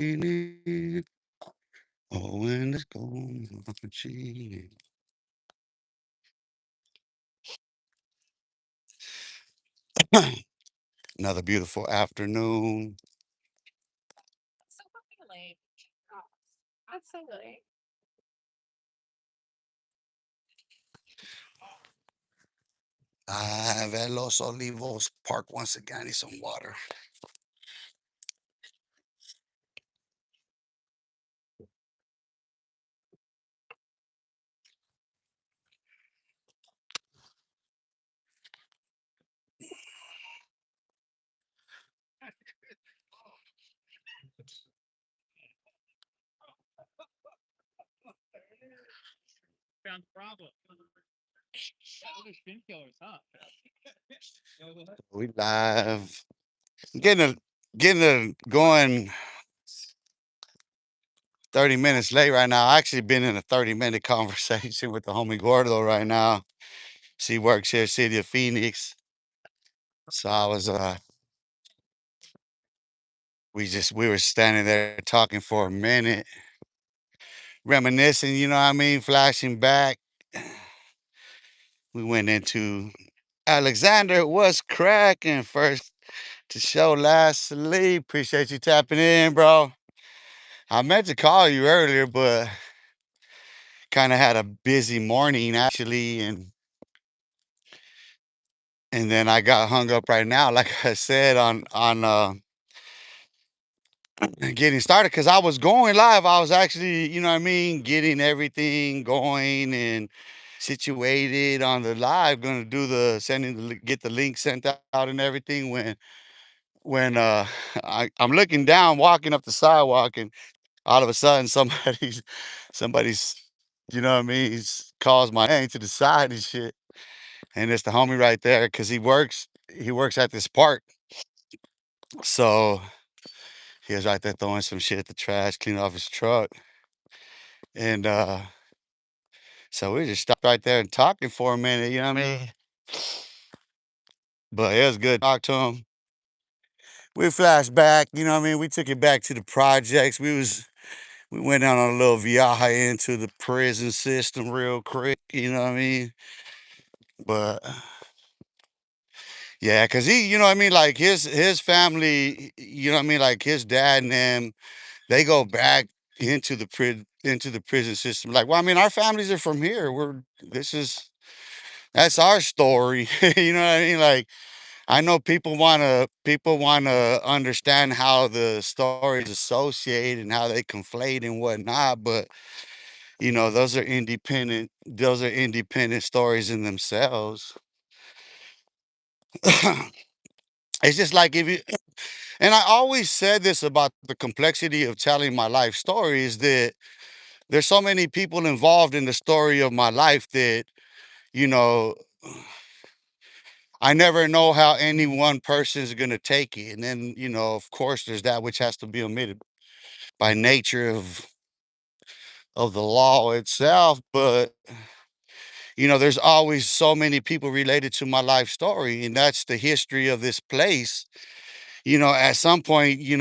it. Oh, when it's gone, cheating. Another beautiful afternoon. I'm at Los Olivos Park once again. I need some water. We live. Getting a, going 30 minutes late right now. I actually been in a 30-minute conversation with the homie Gordo right now. She works here, City of Phoenix. So I was we were standing there talking for a minute, reminiscing, you know what I mean, flashing back. We went into Alexander was cracking first to show last sleep. Appreciate you tapping in, bro. I meant to call you earlier, but kind of had a busy morning actually, and then I got hung up right now, like I said, on getting started because I was going live. I was actually, you know what I mean, getting everything going and situated on the live. Going to do the sending get the link sent out and everything. When I'm looking down, walking up the sidewalk, and all of a sudden somebody's you know what I mean, calls my name to the side and shit, and it's the homie right there because he works at this park, so. He was right there throwing some shit at the trash, cleaning off his truck. And so we just stopped right there and talking for a minute, you know what I mean? But it was good to talk to him. We flashed back, you know what I mean? We took it back to the projects. We went down on a little viaje into the prison system real quick, you know what I mean? But yeah, cause he, you know what I mean, like his family, you know what I mean, like his dad and them, they go back into the prison system. Like, well, I mean, our families are from here. This is that's our story. You know what I mean? Like, I know people wanna understand how the stories associate and how they conflate and whatnot, but those are independent stories in themselves. It's just like if you and I always said this about the complexity of telling my life story is that there's so many people involved in the story of my life that, you know, I never know how any one person is going to take it. And then, of course, there's that which has to be omitted by nature of the law itself. But, there's always so many people related to my life story. And that's the history of this place. At some point, you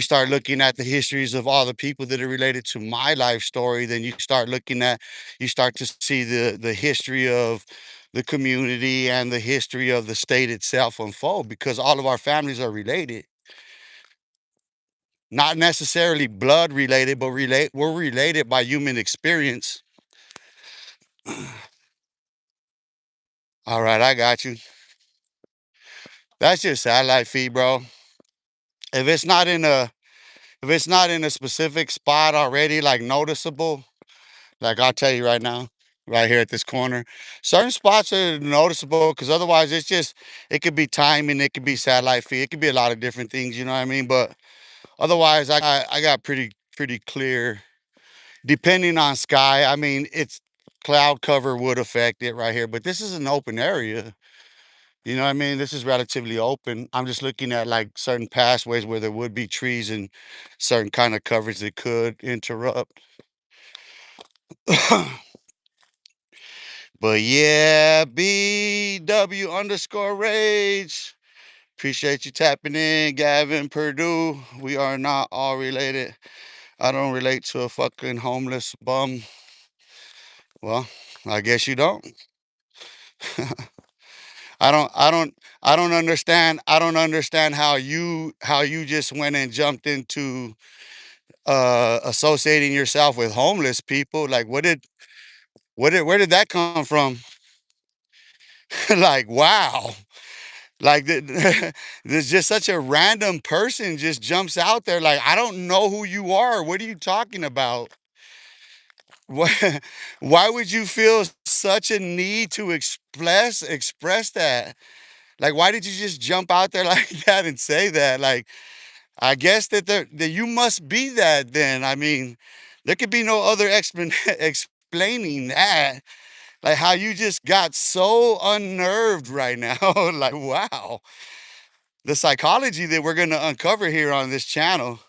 start looking at the histories of all the people that are related to my life story. Then you start to see the history of the community and the history of the state itself unfold because all of our families are related, not necessarily blood related, but we're related by human experience. All right, I got you. That's your satellite feed, bro. If it's not in a if it's not in a specific spot already, like noticeable. Like I'll tell you right now, right here at this corner, certain spots are noticeable because otherwise it could be timing, it could be satellite feed, it could be a lot of different things, you know what I mean? But otherwise, I got pretty clear. Depending on sky, I mean, it's cloud cover would affect it right here, but this is an open area. You know what I mean? This is relatively open. I'm just looking at like certain pathways where there would be trees and certain kind of coverage that could interrupt. But yeah, BW underscore rage. Appreciate you tapping in, Gavin, Purdue. We are not all related. I don't relate to a fucking homeless bum. Well, I guess you don't. I don't I don't I don't understand how you just went and jumped into associating yourself with homeless people. Like where did that come from? Like wow. Like there's just such a random person just jumps out there like I don't know who you are. What are you talking about? Why, why would you feel such a need to express that? Like, why did you just jump out there like that and say that? Like, I guess that you must be that then. I mean, there could be no other explaining that. Like how you just got so unnerved right now. Like, wow. The psychology that we're going to uncover here on this channel.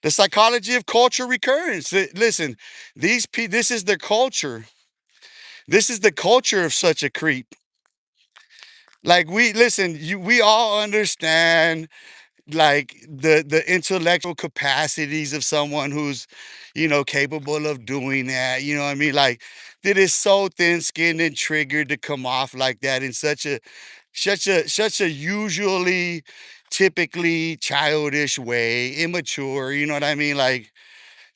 The psychology of culture recurrence. Listen, this is the culture. This is the culture of such a creep. Like we all understand like the intellectual capacities of someone who's capable of doing that, you know what I mean, like that is so thin-skinned and triggered to come off like that in such a usually typically childish way, immature, you know what I mean, like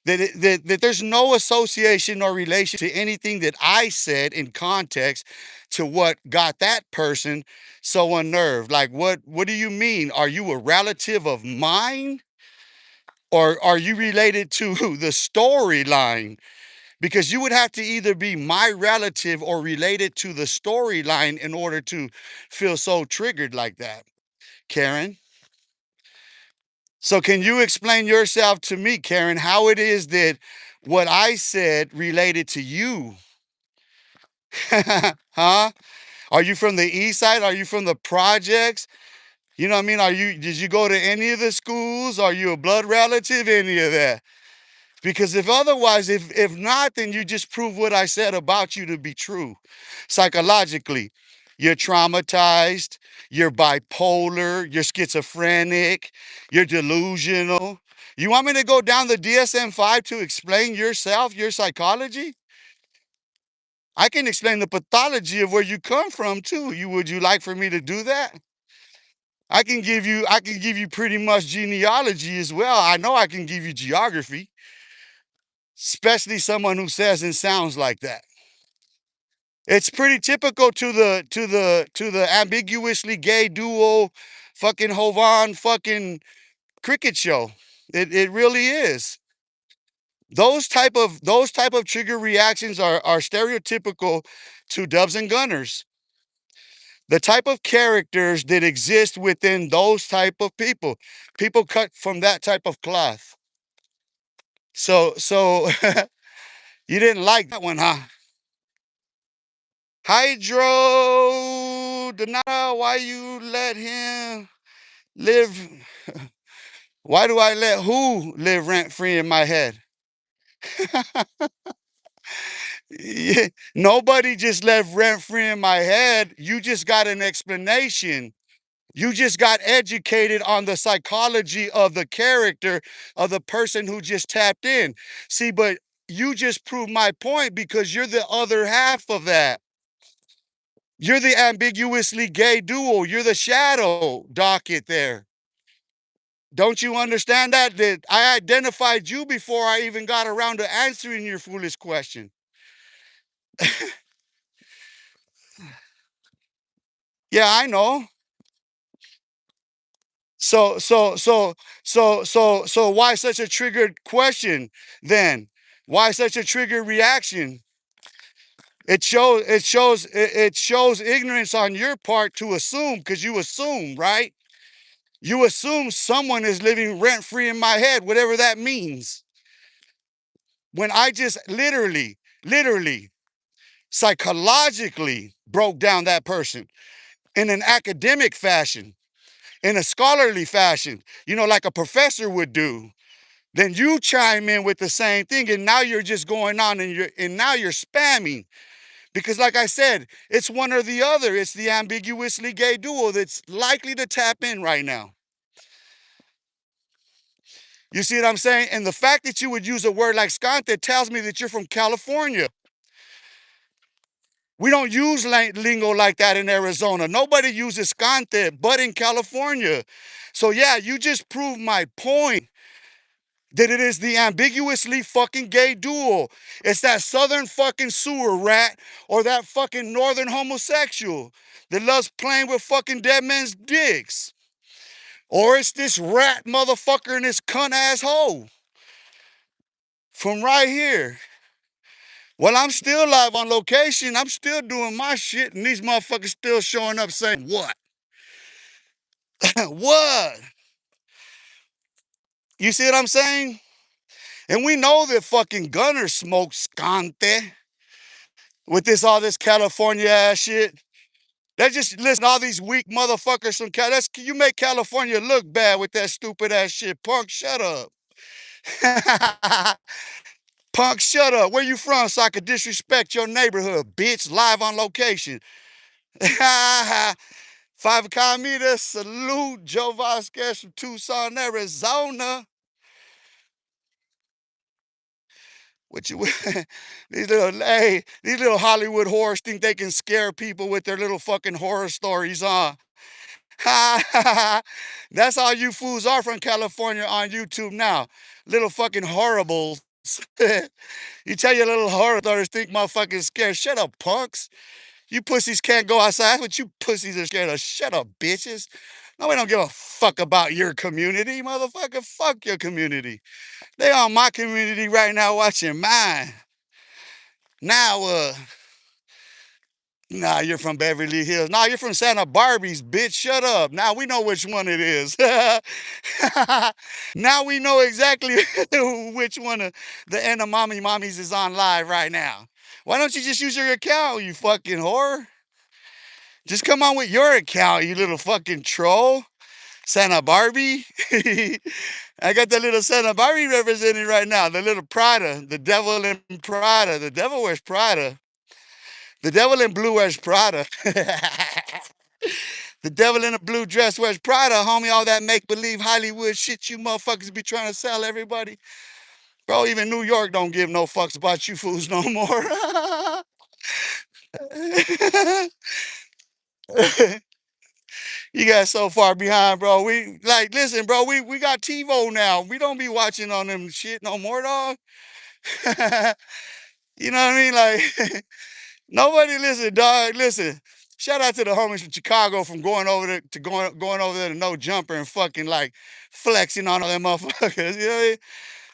that there's no association or relation to anything that I said in context to what got that person so unnerved. Like, what do you mean? Are you a relative of mine? Or are you related to the storyline? Because you would have to either be my relative or related to the storyline in order to feel so triggered like that. Karen? So can you explain yourself to me, Karen, how it is that what I said related to you? Huh? Are you from the east side? Are you from the projects? You know what I mean? Did you go to any of the schools? Are you a blood relative? Any of that? Because if otherwise, if not, then you just prove what I said about you to be true. Psychologically, you're traumatized, you're bipolar, you're schizophrenic, you're delusional. You want me to go down the DSM-5 to explain yourself, your psychology? I can explain the pathology of where you come from too. Would you like for me to do that? I can give you pretty much genealogy as well. I know I can give you geography, especially someone who says and sounds like that. It's pretty typical to the ambiguously gay duo fucking Hovan fucking cricket show. It really is. Those type of trigger reactions are stereotypical to dubs and gunners. The type of characters that exist within those type of people cut from that type of cloth. So you didn't like that one, huh? Hydro Donata, why you let him live? Why do I let who live rent free in my head? Yeah, nobody just left rent free in my head. You just got an explanation. You just got educated on the psychology of the character of the person who just tapped in. See, but you just proved my point because you're the other half of that. You're the ambiguously gay duo. You're the shadow docket there. Don't you understand that? That I identified you before I even got around to answering your foolish question. Yeah, I know. So why such a triggered question then? Why such a triggered reaction? It shows ignorance on your part to assume, because you assume, right? You assume someone is living rent free in my head, whatever that means. When I just literally, psychologically broke down that person in an academic fashion, in a scholarly fashion, like a professor would do. Then you chime in with the same thing, and now you're just going on and now you're spamming. Because, like I said, it's one or the other. It's the ambiguously gay duo that's likely to tap in right now. You see what I'm saying? And the fact that you would use a word like skante tells me that you're from California. We don't use lingo like that in Arizona. Nobody uses skante but in California. So, yeah, you just proved my point that it is the ambiguously fucking gay duo. It's that southern fucking sewer rat or that fucking northern homosexual that loves playing with fucking dead men's dicks. Or it's this rat motherfucker and this cunt asshole from right here. Well, I'm still live on location. I'm still doing my shit, and these motherfuckers still showing up saying, what? What? You see what I'm saying? And we know that fucking Gunner smokes scante with all this California ass shit. They just listen, all these weak motherfuckers from Cal. You make California look bad with that stupid ass shit. Punk, shut up. Punk, shut up. Where you from so I could disrespect your neighborhood, bitch? Live on location. Five Cometa, salute. Joe Vasquez from Tucson, Arizona. What you these little Hollywood whores think they can scare people with their little fucking horror stories, huh? That's all you fools are from California on YouTube now. Little fucking horribles. You tell your little horror stories, think motherfucking scared. Shut up, punks. You pussies can't go outside. That's what you pussies are scared of. Shut up, bitches. No, we don't give a fuck about your community, motherfucker. Fuck your community. They on my community right now watching mine. Now, nah, you're from Beverly Hills. Nah, you're from Santa Barbie's, bitch. Shut up. Now we know which one it is. Now we know exactly which one of the end of mommies is on live right now. Why don't you just use your account, you fucking whore? Just come on with your account, you little fucking troll. Santa Barbie. I got the little Santa Barbie representing right now. The little Prada, the devil in Prada. The devil wears Prada. The devil in blue wears Prada. The devil in a blue dress wears Prada, homie. All that make believe Hollywood shit you motherfuckers be trying to sell everybody. Bro, even New York don't give no fucks about you fools no more. You got so far behind, bro. We like listen, bro. We got TiVo now. We don't be watching on them shit no more, dog. You know what I mean? Like nobody listen, dog. Listen. Shout out to the homies from Chicago from going over there to going over there to No Jumper and fucking like flexing on all them motherfuckers. You know what I mean?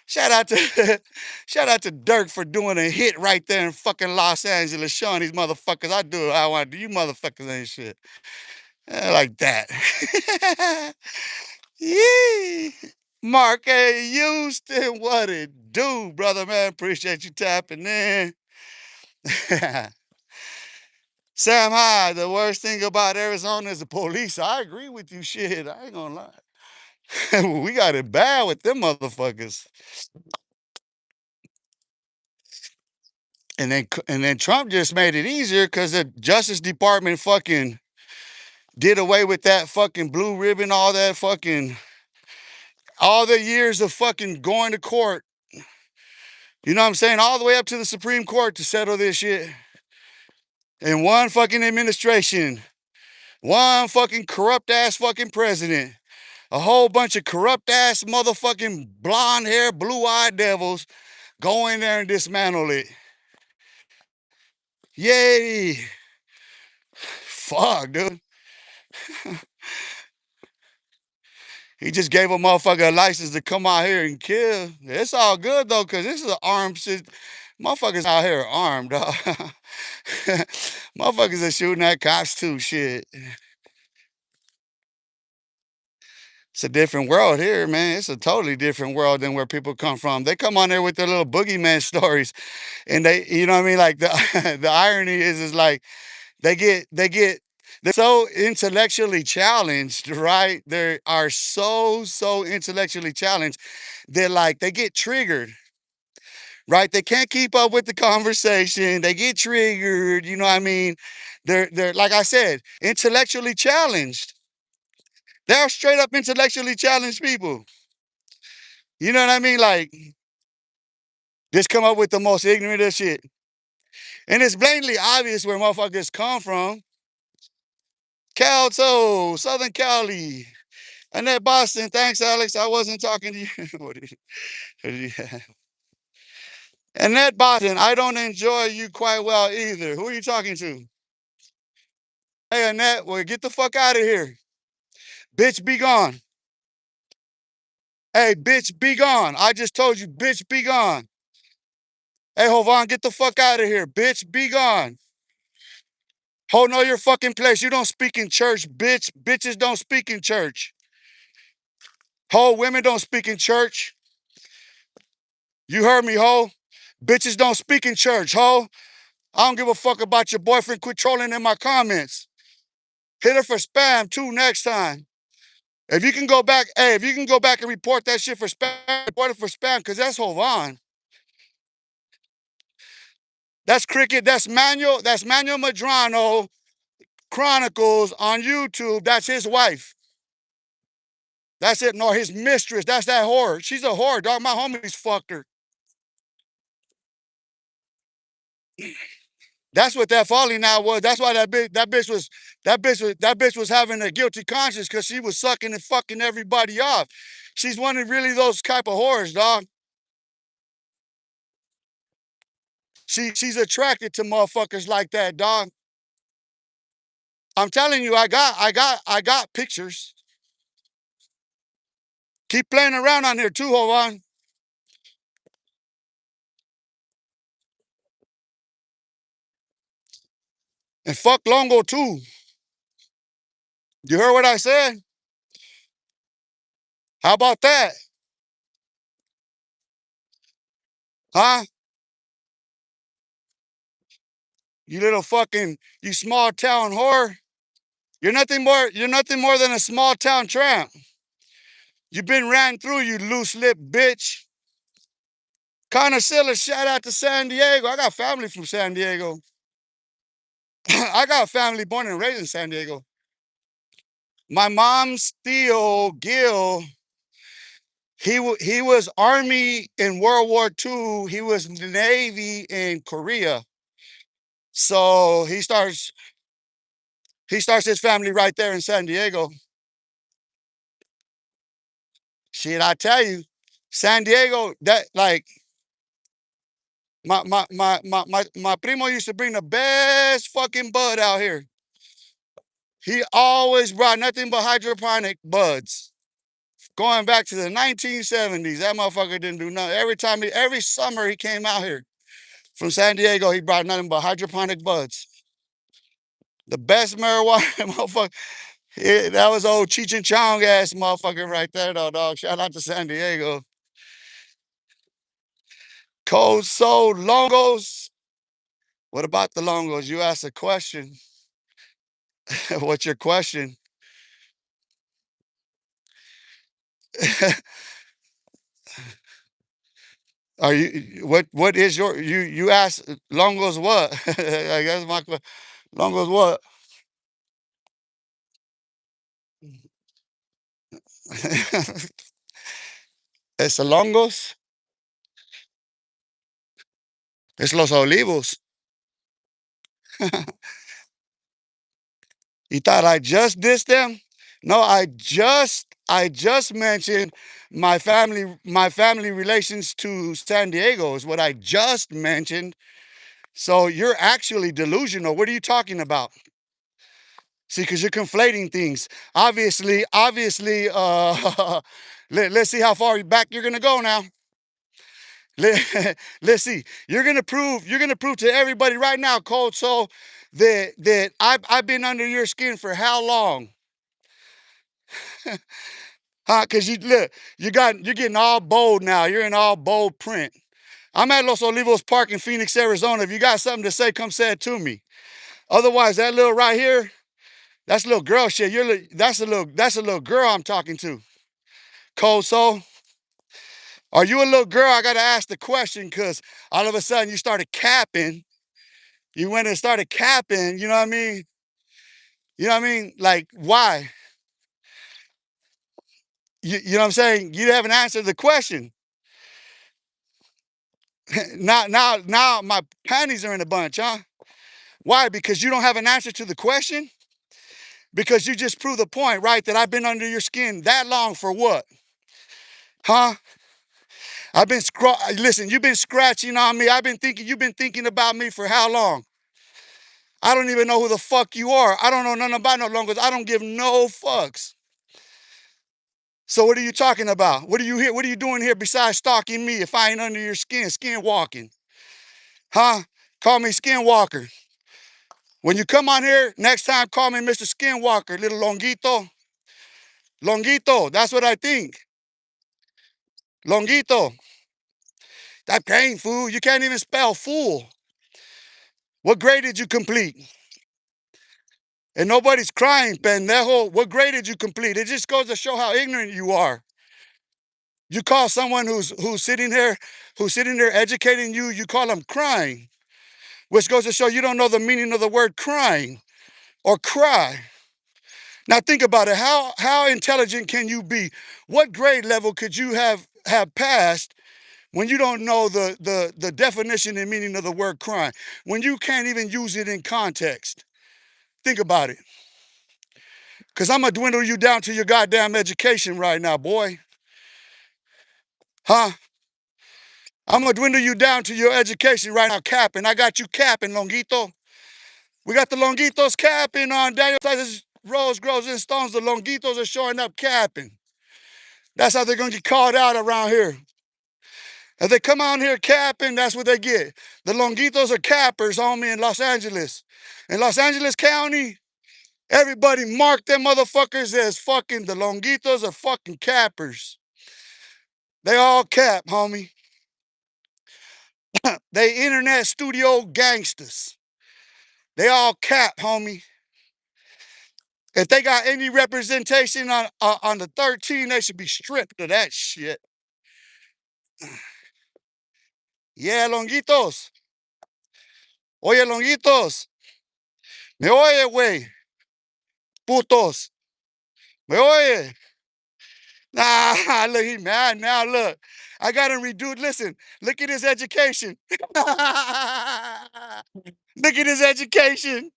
Shout out to shout out to Dirk for doing a hit right there in fucking Los Angeles, showing these motherfuckers I do what I want to do. You motherfuckers ain't shit. Like that. Yee. Mark A. Houston, what it do, brother, man? Appreciate you tapping in. Sam Hyde, the worst thing about Arizona is the police. I agree with you, shit. I ain't gonna lie. We got it bad with them motherfuckers. And then Trump just made it easier because the Justice Department fucking did away with that fucking blue ribbon, all the years of fucking going to court. You know what I'm saying? All the way up to the Supreme Court to settle this shit. In one fucking administration. One fucking corrupt ass fucking president. A whole bunch of corrupt ass motherfucking blonde hair, blue eyed devils go in there and dismantle it. Yay. Fuck, dude. He just gave a motherfucker a license to come out here and kill. It's all good though, cause this is an armed shit. Motherfuckers out here are armed, dog. Motherfuckers are shooting at cops too, shit. It's a different world here, man. It's a totally different world than where people come from. They come on there with their little boogeyman stories, and you know what I mean? Like the the irony is like they're so intellectually challenged, right? They are so intellectually challenged that like they get triggered, right? They can't keep up with the conversation. They get triggered. You know what I mean? They're like I said, intellectually challenged. They're straight up intellectually challenged people. You know what I mean? Like, just come up with the most ignorant of shit. And it's blatantly obvious where motherfuckers come from. Calto, Southern Cali. And that Boston. Thanks, Alex. I wasn't talking to you. And that Boston, I don't enjoy you quite well either. Who are you talking to? Hey, Annette, well, get the fuck out of here. Bitch, be gone. Hey, bitch, be gone. I just told you, bitch, be gone. Hey, Hovan, get the fuck out of here. Bitch, be gone. Ho, know your fucking place. You don't speak in church, bitch. Bitches don't speak in church. Ho, women don't speak in church. You heard me, ho. Bitches don't speak in church, ho. I don't give a fuck about your boyfriend. Quit trolling in my comments. Hit her for spam too next time. If you can go back, hey, if you can go back and report that shit for spam, report it for spam, because that's Hovan. That's Cricket. That's Manuel Madrano Chronicles on YouTube. That's his wife. That's it. No, his mistress. That's that whore. She's a whore, dog. My homies fucked her. That's what that falling out was. That's why that bitch was having a guilty conscience because she was sucking and fucking everybody off. She's one of really those type of whores, dog. She's attracted to motherfuckers like that, dog. I'm telling you, I got pictures. Keep playing around on here too, hold on. And fuck Longo too. You heard what I said? How about that? Huh? You little fucking, you small town whore. You're nothing more than a small town tramp. You've been ran through, you loose lip bitch. Connoisseur, shout out to San Diego. I got family from San Diego. I got family born and raised in San Diego. My mom's Theo Gill, he was Army in World War II. He was Navy in Korea. So he starts his family right there in San Diego. Shit, I tell you, San Diego, that like my primo used to bring the best fucking bud out here. He always brought nothing but hydroponic buds. Going back to the 1970s, that motherfucker didn't do nothing. Every summer he came out here from San Diego, he brought nothing but hydroponic buds. The best marijuana motherfucker. Yeah, that was old Cheech and Chong ass motherfucker right there, though, dog. Shout out to San Diego. Cold Soul Longos. What about the Longos? You asked a question. What's your question? Are you what is your you asked Longos what? I guess my Longos what? Es Longos. Es Los Olivos. You thought I just dissed them? No, I just mentioned my family relations to San Diego is what I just mentioned. So you're actually delusional. What are you talking about? See, because you're conflating things. Obviously, let's see how far back you're gonna go now. Let's see. You're gonna prove to everybody right now, Cold Soul, that I've been under your skin for how long? Huh? Cause you look, you're getting all bold now. You're in all bold print. I'm at Los Olivos Park in Phoenix, Arizona. If you got something to say, come say it to me. Otherwise, that little right here, that's little girl shit. That's a little girl I'm talking to. Cold Soul. Are you a little girl? I gotta ask the question because all of a sudden you started capping. You went and started capping, you know what I mean? You know what I mean? Like, why? You know what I'm saying? You haven't answered the question. Now my panties are in a bunch, huh? Why? Because you don't have an answer to the question? Because you just proved the point, right? That I've been under your skin that long for what? Huh? I've been listen, you've been scratching on me. You've been thinking about me for how long? I don't even know who the fuck you are. I don't know nothing about no longos. I don't give no fucks. So what are you talking about? What are you here? What are you doing here besides stalking me if I ain't under your skin, skin walking? Huh? Call me skinwalker. When you come on here, next time call me Mr. Skinwalker, little longuito. Longuito, that's what I think. Longuito. That ain't fool. You can't even spell fool. What grade did you complete? And nobody's crying, pendejo. What grade did you complete? It just goes to show how ignorant you are. You call someone who's sitting there educating you, you call them crying, which goes to show you don't know the meaning of the word crying or cry. Now think about it. How intelligent can you be? What grade level could you have passed when you don't know the definition and meaning of the word crying? When you can't even use it in context? Think about it. Because I'm going to dwindle you down to your goddamn education right now, boy. Huh? I'm going to dwindle you down to your education right now, capping. I got you capping, Longuito. We got the Longuitos capping on Daniel Saiz's Rose Grows in Stones. The Longuitos are showing up capping. That's how they're going to get called out around here. If they come out here capping, that's what they get. The Longuitos are cappers, homie, in Los Angeles. In Los Angeles County, everybody mark them motherfuckers as fucking the Longuitos are fucking cappers. They all cap, homie. They internet studio gangsters. They all cap, homie. If they got any representation on the 13, they should be stripped of that shit. Yeah, Longuitos. Oye, Longuitos. Me oye, güey. Putos. Me oye. Nah, look, he mad now. Look, I got him redo. Listen, look at his education. Look at his education.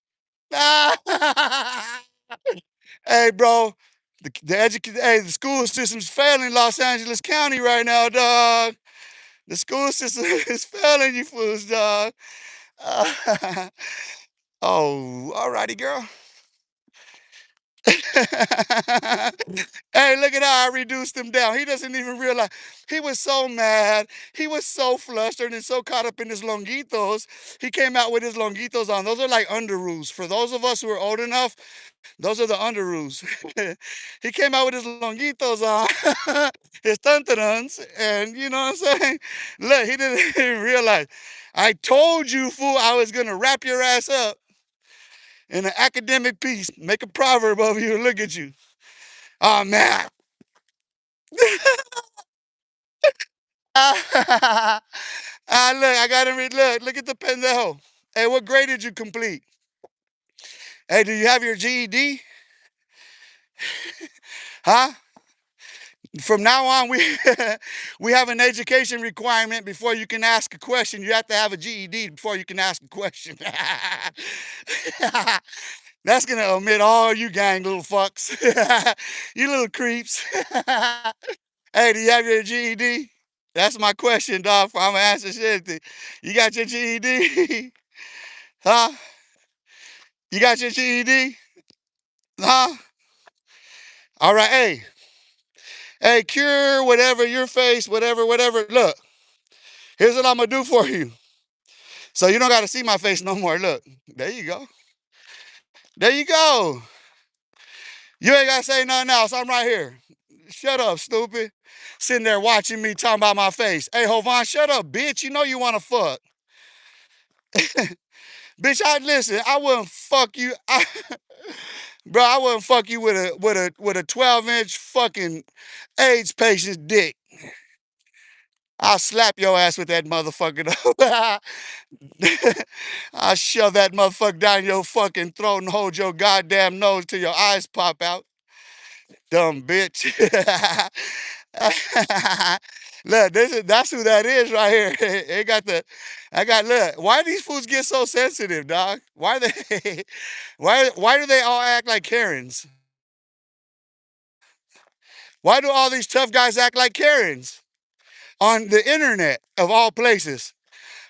Hey, bro, the school system's failing Los Angeles County right now, dog. The school system is failing you fools, dog. Oh, all righty, girl. Hey, look at how I reduced him down. He doesn't even realize. He was so mad. He was so flustered and so caught up in his longuitos. He came out with his longuitos on. Those are like underoos. For those of us who are old enough, those are the underoos. He came out with his longuitos on, his tantarans, and you know what I'm saying? Look, he didn't even realize. I told you, fool, I was going to wrap your ass up in an academic piece, make a proverb of you, and look at you. Oh, man. Look, I got to read. Look at the pendejo. Hey, what grade did you complete? Hey, do you have your GED? Huh? From now on, we we have an education requirement before you can ask a question. You have to have a GED before you can ask a question. That's gonna omit all you gang little fucks. You little creeps. Hey, do you have your GED? That's my question, dog. I'm gonna answer shit. You got your GED? Huh? You got your GED? Huh? All right, hey, cure whatever your face, whatever. Look, here's what I'm gonna do for you. So you don't gotta see my face no more. Look, there you go. There you go. You ain't gotta say nothing else. I'm right here. Shut up, stupid. Sitting there watching me talking about my face. Hey, Hovan, shut up, bitch. You know you wanna fuck. Bitch, I wouldn't fuck you. Bro, I wouldn't fuck you with a 12-inch fucking AIDS patient's dick. I'll slap your ass with that motherfucker. I'll shove that motherfucker down your fucking throat and hold your goddamn nose till your eyes pop out. Dumb bitch. Look, that's who that is right here. It got the, I got look. Why do these fools get so sensitive, dog? Why they, why do they all act like Karens? Why do all these tough guys act like Karens on the internet of all places?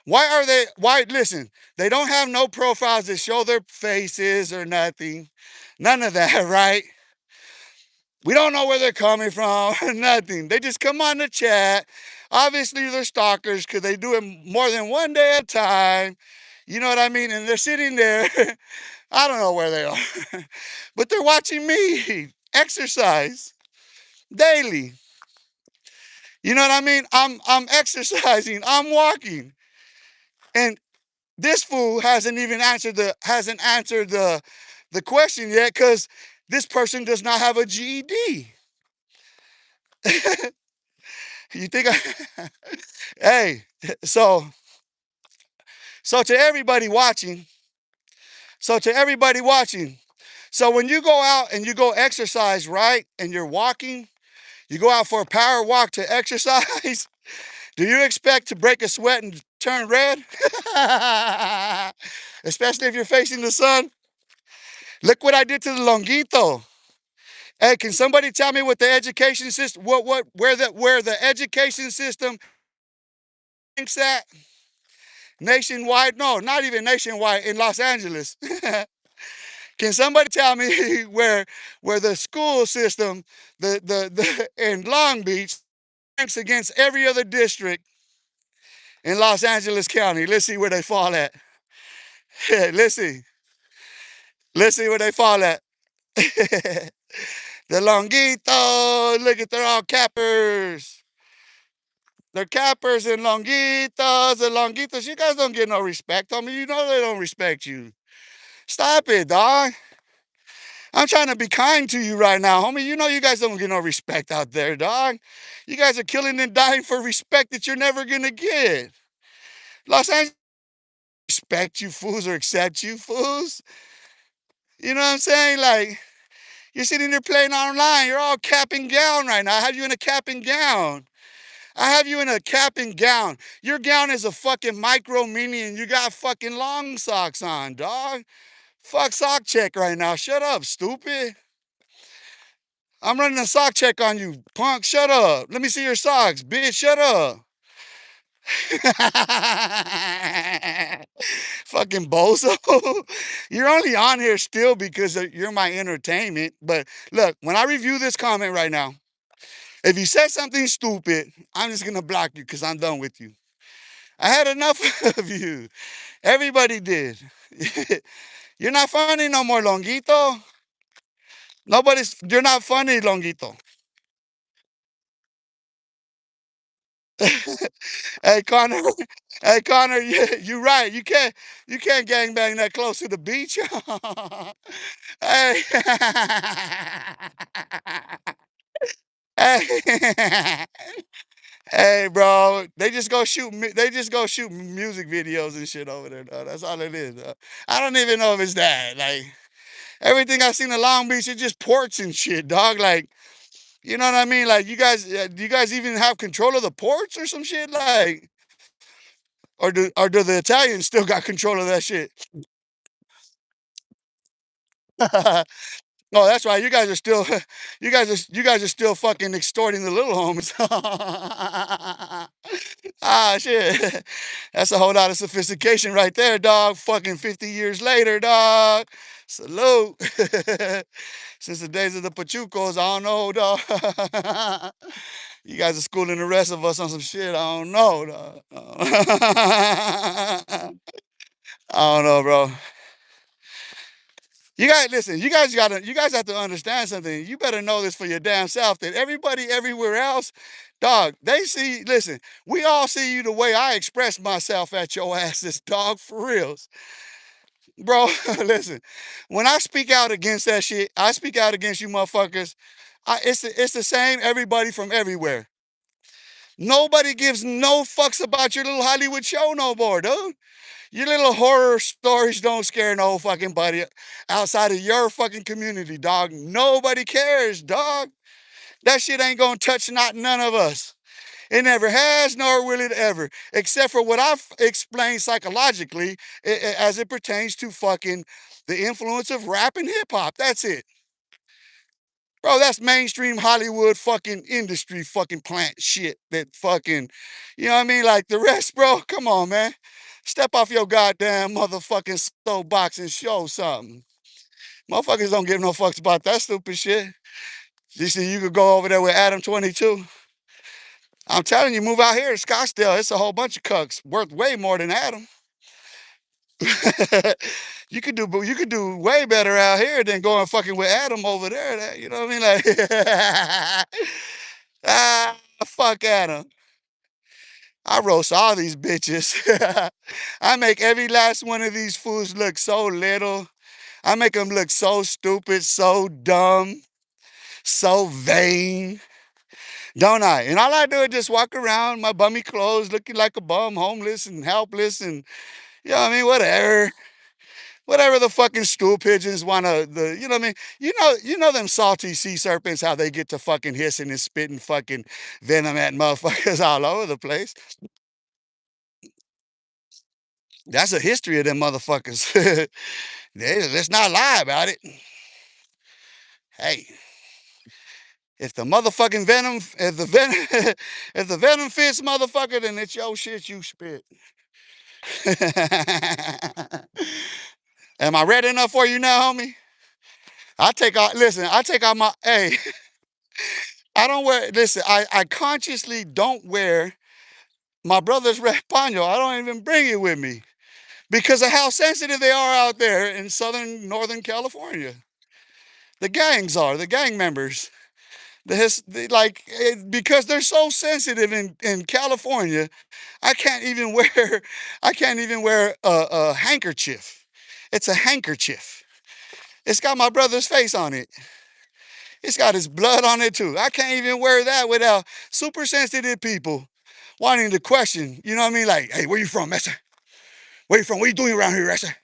Why are they? Why listen? They don't have no profiles that show their faces or nothing. None of that, right? We don't know where they're coming from, nothing. They just come on the chat. Obviously, they're stalkers because they do it more than one day at a time. You know what I mean? And they're sitting there. I don't know where they are, but they're watching me exercise daily. You know what I mean? I'm exercising. I'm walking, and this fool hasn't answered the question yet because this person does not have a GED. You think I, hey, so so to everybody watching, so to everybody watching, so when you go out and you go exercise, right, and you're walking, you go out for a power walk to exercise, do you expect to break a sweat and turn red? Especially if you're facing the sun. Look what I did to the longuito. Hey, can somebody tell me what the education system, where the education system thinks at? Nationwide? No, not even nationwide. In Los Angeles. Can somebody tell me where the school system, the in Long Beach ranks against every other district in Los Angeles County? Let's see where they fall at. let's see. Let's see where they fall at. The Longuito, look at they're all cappers. They're cappers and Longuitos and Longuitos. You guys don't get no respect, homie. You know they don't respect you. Stop it, dog. I'm trying to be kind to you right now, homie. You know you guys don't get no respect out there, dog. You guys are killing and dying for respect that you're never gonna get. Los Angeles respect you fools or accept you fools. You know what I'm saying? Like you're sitting there playing online. You're all cap and gown right now. I have you in a cap and gown. I have you in a cap and gown. Your gown is a fucking micro mini and you got fucking long socks on, dog. Fuck sock check right now. Shut up, stupid. I'm running a sock check on you, punk. Shut up. Let me see your socks, bitch. Shut up. Fucking bozo. You're only on here still because you're my entertainment. But look, when I review this comment right now, if you said something stupid, I'm just going to block you because I'm done with you. I had enough of you. Everybody did. You're not funny no more, Longuito. You're not funny, Longuito. Hey Connor, hey Connor, you're right. You can't gangbang that close to the beach. Hey, hey, hey, bro. They just go shoot music videos and shit over there. Dog. That's all it is. Dog. I don't even know if it's that. Like everything I seen in Long Beach, it's just ports and shit, dog. Like you know what I mean? Like do you guys even have control of the ports or some shit? Like. Or do the Italians still got control of that shit? Oh, that's right. You guys are still, you guys are still fucking extorting the little homies. Ah, shit. That's a whole lot of sophistication right there, dog. Fucking 50 years later, dog. Salute. Since the days of the Pachucos, I don't know, dog. You guys are schooling the rest of us on some shit. I don't know, dog. I don't know, bro. You guys listen, you guys have to understand something. You better know this for your damn self that everybody everywhere else, dog, listen, we all see you the way I express myself at your asses, dog, for reals. Bro, listen, when I speak out against that shit, I speak out against you motherfuckers. It's the same everybody from everywhere. Nobody gives no fucks about your little Hollywood show no more, dude. Your little horror stories don't scare no fucking buddy outside of your fucking community, dog. Nobody cares, dog. That shit ain't gonna touch not none of us. It never has, nor will it ever, except for what I've explained psychologically as it pertains to fucking the influence of rap and hip hop. That's it. Bro, that's mainstream Hollywood fucking industry fucking plant shit that fucking, you know what I mean? Like the rest, bro, come on, man. Step off your goddamn motherfucking soapbox and show something. Motherfuckers don't give no fucks about that stupid shit. You see, you could go over there with Adam 22. I'm telling you, move out here to Scottsdale. It's a whole bunch of cucks worth way more than Adam. You could do way better out here than going fucking with Adam over there. You know what I mean? Like, fuck Adam. I roast all these bitches. I make every last one of these fools look so little. I make them look so stupid, so dumb, so vain. Don't I? And all I do is just walk around my bummy clothes looking like a bum, homeless and helpless and, you know what I mean, whatever. Whatever the fucking stool pigeons wanna you know what I mean? You know them salty sea serpents, how they get to fucking hissing and spitting fucking venom at motherfuckers all over the place. That's a history of them motherfuckers. Let's not lie about it. Hey, if the motherfucking venom, if the venom, if the venom fits, motherfucker, then it's your shit you spit. Am I ready enough for you now, homie? I take out. Listen, I take out my. Hey, I don't wear. Listen, I consciously don't wear my brother's red paño. I don't even bring it with me because of how sensitive they are out there in northern California. The gangs are the gang members. Because they're so sensitive in California, I can't even wear I can't even wear a handkerchief. It's a handkerchief. It's got my brother's face on it. It's got his blood on it too. I can't even wear that without super sensitive people wanting to question. You know what I mean? Like, hey, where you from, Esther? Where you from? What are you doing around here, Esther?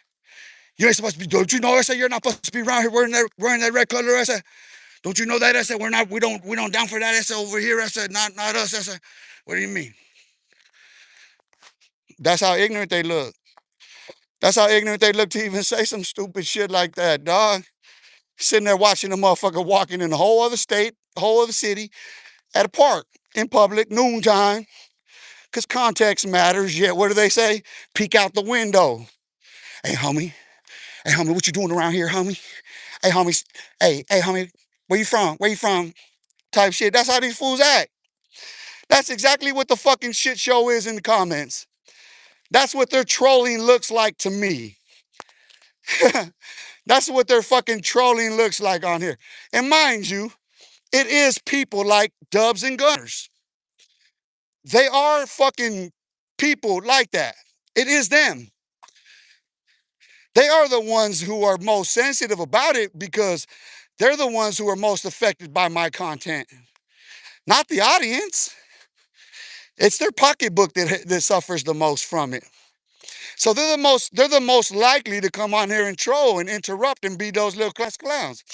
You ain't supposed to be. Don't you know, Esther? You're not supposed to be around here wearing that red color, Esther. Don't you know that, Esther? We don't down for that, Esther, over here, Esther. Not us, Esther. What do you mean? That's how ignorant they look. That's how ignorant they look to even say some stupid shit like that, dog. Sitting there watching a motherfucker walking in a whole other state, whole other city, at a park, in public, noontime, because context matters. Yet, what do they say? Peek out the window. Hey, homie. Hey, homie, what you doing around here, homie? Hey, homie. Hey, homie, where you from? Where you from? Type shit. That's how these fools act. That's exactly what the fucking shit show is in the comments. That's what their trolling looks like to me. That's what their fucking trolling looks like on here. And mind you, it is people like Dubs and Gunners. They are fucking people like that. It is them. They are the ones who are most sensitive about it because they're the ones who are most affected by my content, not the audience. It's their pocketbook that suffers the most from it. So they're the most likely to come on here and troll and interrupt and be those little class clowns.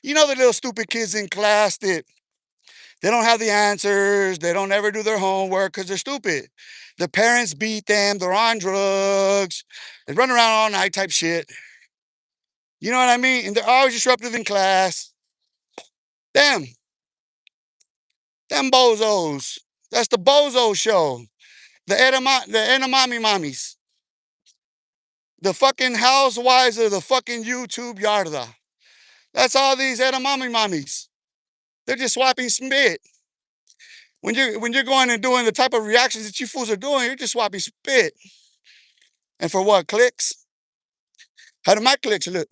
You know the little stupid kids in class that they don't have the answers, they don't ever do their homework because they're stupid. The parents beat them, they're on drugs, they run around all night type shit. You know what I mean? And they're always disruptive in class. Them, them bozos. That's the bozo show. The edamame mommies. The fucking housewives of the fucking YouTube yarda. That's all these edamame mommies. They're just swapping spit. When you're going and doing the type of reactions that you fools are doing, you're just swapping spit. And for what? Clicks? How do my clicks look?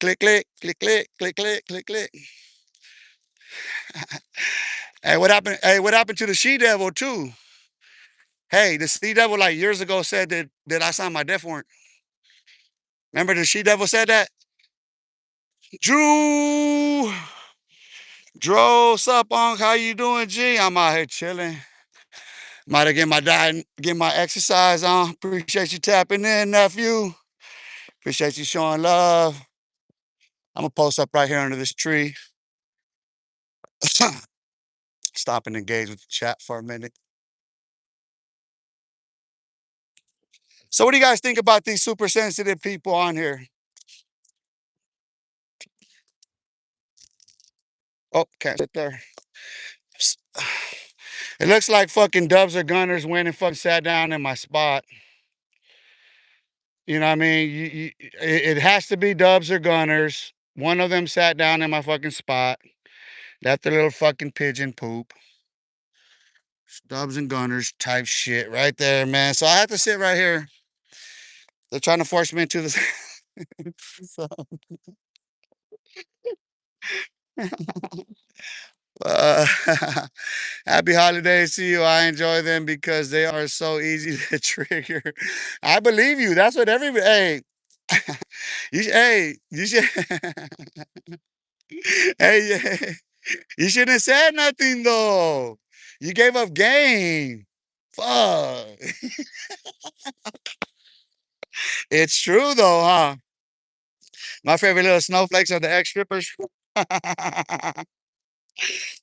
Click, click, click, click, click, click, click, click. Hey, what happened? Hey, what happened to the she devil too? Hey, the she devil like years ago said that I signed my death warrant. Remember the she devil said that? Drew, Dros up on how you doing, G? I'm out here chilling. Might have get my diet, get my exercise on. Appreciate you tapping in, nephew. Appreciate you showing love. I'm gonna post up right here under this tree. Stop and engage with the chat for a minute. So, what do you guys think about these super sensitive people on here? Oh, can't sit there. It looks like fucking Dubs or Gunners went and fucking sat down in my spot. You know what I mean? It has to be Dubs or Gunners. One of them sat down in my fucking spot. Left their little fucking pigeon poop. Dubs and Gunners type shit right there, man. So I have to sit right here. They're trying to force me into this. So, uh, happy holidays to you. I enjoy them because they are so easy to trigger. I believe you. That's what everybody. Hey, hey, you should. Hey, yeah. You shouldn't have said nothing though. You gave up game. Fuck. It's true though, huh? My favorite little snowflakes are the ex strippers.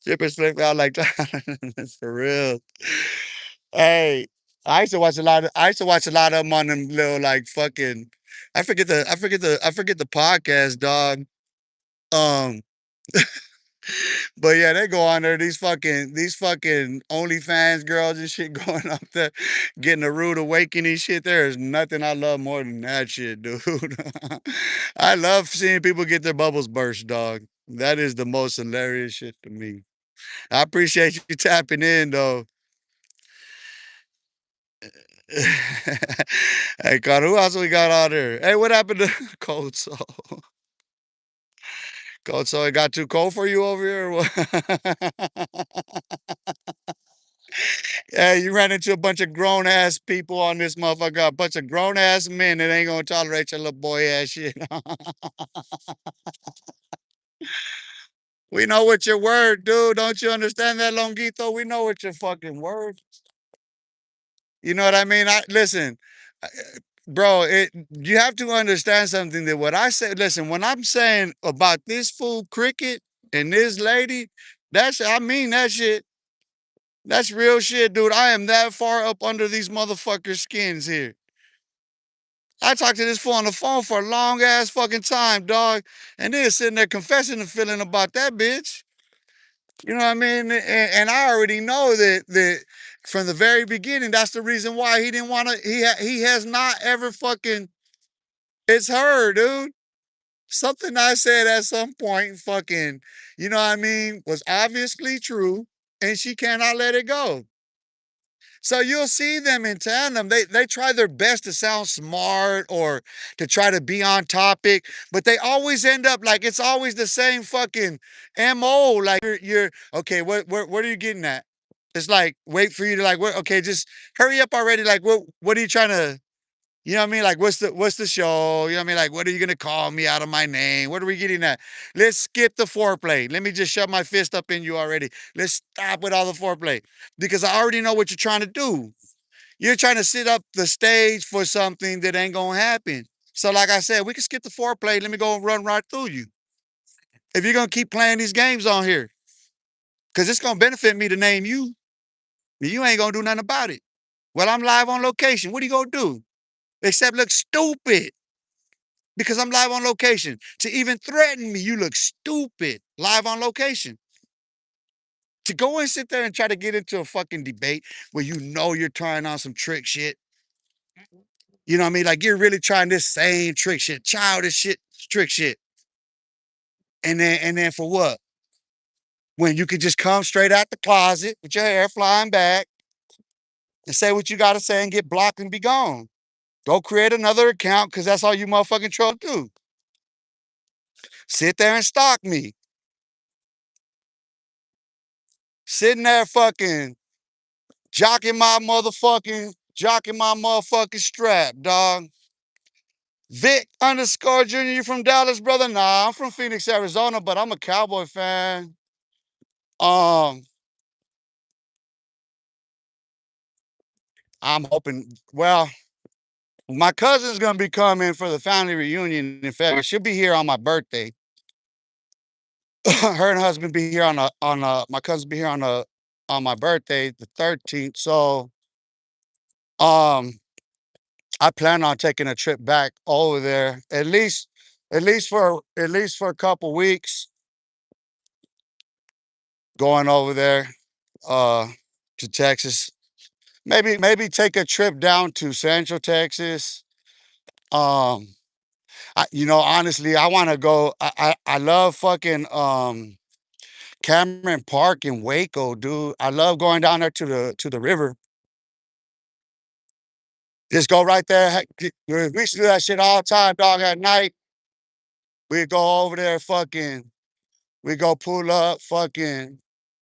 Strippers flip out like that. For real. Hey, I used to watch a lot of them on them little like fucking I forget the podcast, dog. Um But yeah, they go on there. These fucking OnlyFans girls and shit going up there, getting a rude awakening shit. There is nothing I love more than that shit, dude. I love seeing people get their bubbles burst, dog. That is the most hilarious shit to me. I appreciate you tapping in though. Hey, Carter, who else we got out there? Hey, what happened to Cold Soul? Cold Soul, it got too cold for you over here? Or what? Yeah, you ran into a bunch of grown ass people on this motherfucker, a bunch of grown ass men that ain't gonna tolerate your little boy ass shit. We know what your word, dude. Don't you understand that, Longuito? We know what your fucking word. You know what I mean? I listen, uh, bro. You have to understand something that what I say. Listen, when I'm saying about this fool cricket and this lady, I mean that shit. That's real shit, dude. I am that far up under these motherfuckers' skins here. I talked to this fool on the phone for a long ass fucking time, dog. And then sitting there confessing the feeling about that bitch. You know what I mean? And I already know that from the very beginning, that's the reason why he didn't want to. He has not ever fucking. It's her, dude. Something I said at some point, fucking, you know what I mean, was obviously true, and she cannot let it go. So you'll see them in tandem. They try their best to sound smart or to try to be on topic, but they always end up like it's always the same fucking MO. Like you're okay, what are you getting at? It's like wait for you to like what okay, just hurry up already. Like what are you trying to you know what I mean? Like what's the show? You know what I mean? Like what are you gonna call me out of my name? What are we getting at? Let's skip the foreplay. Let me just shove my fist up in you already. Let's stop with all the foreplay. Because I already know what you're trying to do. You're trying to sit up the stage for something that ain't gonna happen. So, like I said, we can skip the foreplay. Let me go and run right through you. If you're gonna keep playing these games on here, because it's gonna benefit me to name you, and you ain't gonna do nothing about it. Well, I'm live on location. What are you gonna do? Except look stupid because I'm live on location. To even threaten me, you look stupid live on location. To go and sit there and try to get into a fucking debate where you know you're trying on some trick shit. You know what I mean? Like you're really trying this same trick shit, childish shit, trick shit. And then for what? When you could just come straight out the closet with your hair flying back and say what you gotta say and get blocked and be gone. Go create another account because that's all you motherfucking trolls do. Sit there and stalk me. Sitting there fucking jocking my motherfucking strap, dog. Vic underscore Junior, you from Dallas, brother? Nah, I'm from Phoenix, Arizona, but I'm a Cowboy fan. Um, I'm hoping. Well, my cousin's gonna be coming for the family reunion in February. She'll be here on my birthday. Her and her husband be here my cousin be here on my birthday, the 13th. So um I plan on taking a trip back over there at least for a couple weeks, going over there uh to Texas. Maybe take a trip down to Central Texas. Um honestly, I want to go. I love fucking Cameron Park in Waco, dude. I love going down there to the river. Just go right there. We used to do that shit all the time, dog. At night, we go over there, we go pull up,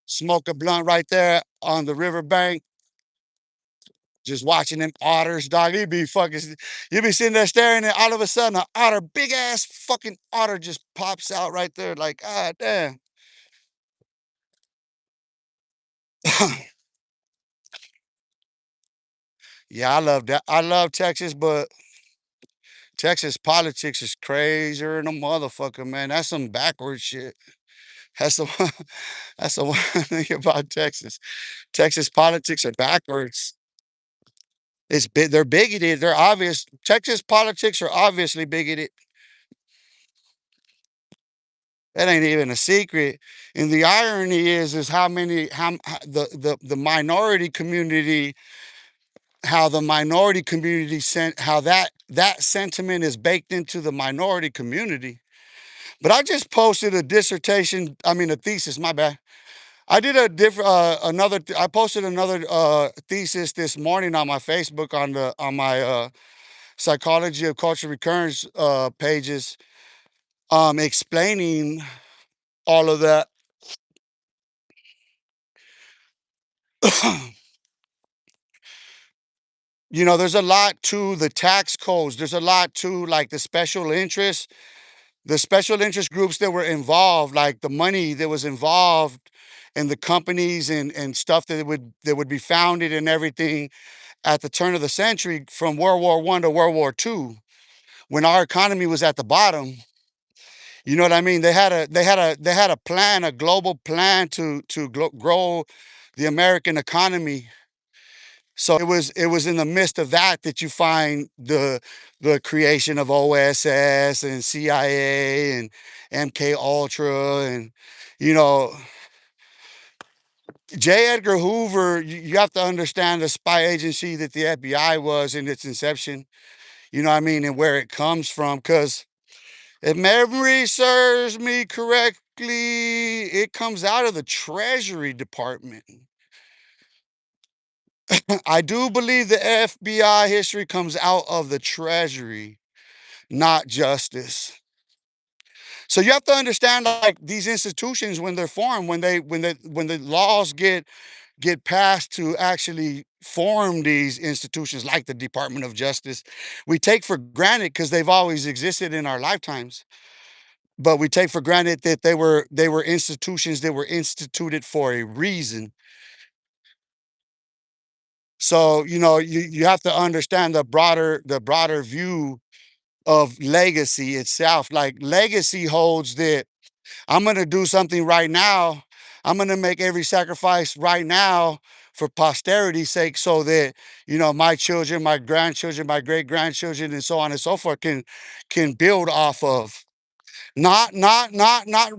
smoke a blunt right there on the riverbank, just watching them otters, dog. You be sitting there staring, and all of a sudden, an otter, big ass fucking otter, just pops out right there, like, ah, damn. Yeah, I love that. I love Texas, but Texas politics is crazier than a motherfucker, man. That's some backward shit. That's the that's the one thing about Texas. Texas politics are backwards. They're bigoted. They're obvious. Texas politics are obviously bigoted. That ain't even a secret. And the irony is the minority community, how the minority community sent how that sentiment is baked into the minority community. But I just posted a dissertation. I mean, a thesis. My bad. I did a different I posted another thesis this morning on my Facebook on my psychology of cultural recurrence pages, explaining all of that. There's a lot to the tax codes. There's a lot to, like, the special interest groups that were involved, like the money that was involved in the companies and stuff that would be founded and everything at the turn of the century, from World War I to World War II, when our economy was at the bottom. You know what I mean? They had a plan, a global plan to grow the American economy. So it was in the midst of that you find the creation of OSS and CIA and MK Ultra, and you know J. Edgar Hoover. You have to understand the spy agency that the FBI was in its inception. You know what I mean, and where it comes from. Because if memory serves me correctly, it comes out of the Treasury Department. I do believe the FBI history comes out of the Treasury, not justice. So you have to understand, like, these institutions, when they're formed, when the laws get passed to actually form these institutions like the Department of Justice, we take for granted because they've always existed in our lifetimes. But we take for granted that they were institutions that were instituted for a reason. So you have to understand the broader view of legacy itself. Like, legacy holds that I'm gonna do something right now. I'm gonna make every sacrifice right now for posterity's sake, so that my children, my grandchildren, my great grandchildren, and so on and so forth can build off of. Not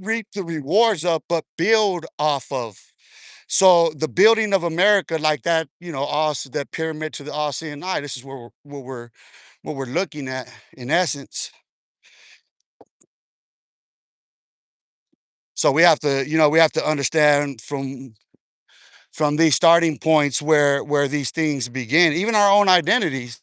reap the rewards of, but build off of. So the building of America, like that, that pyramid to the all seeing eye. This is what we're looking at in essence. So we have to understand from these starting points where these things begin, even our own identities.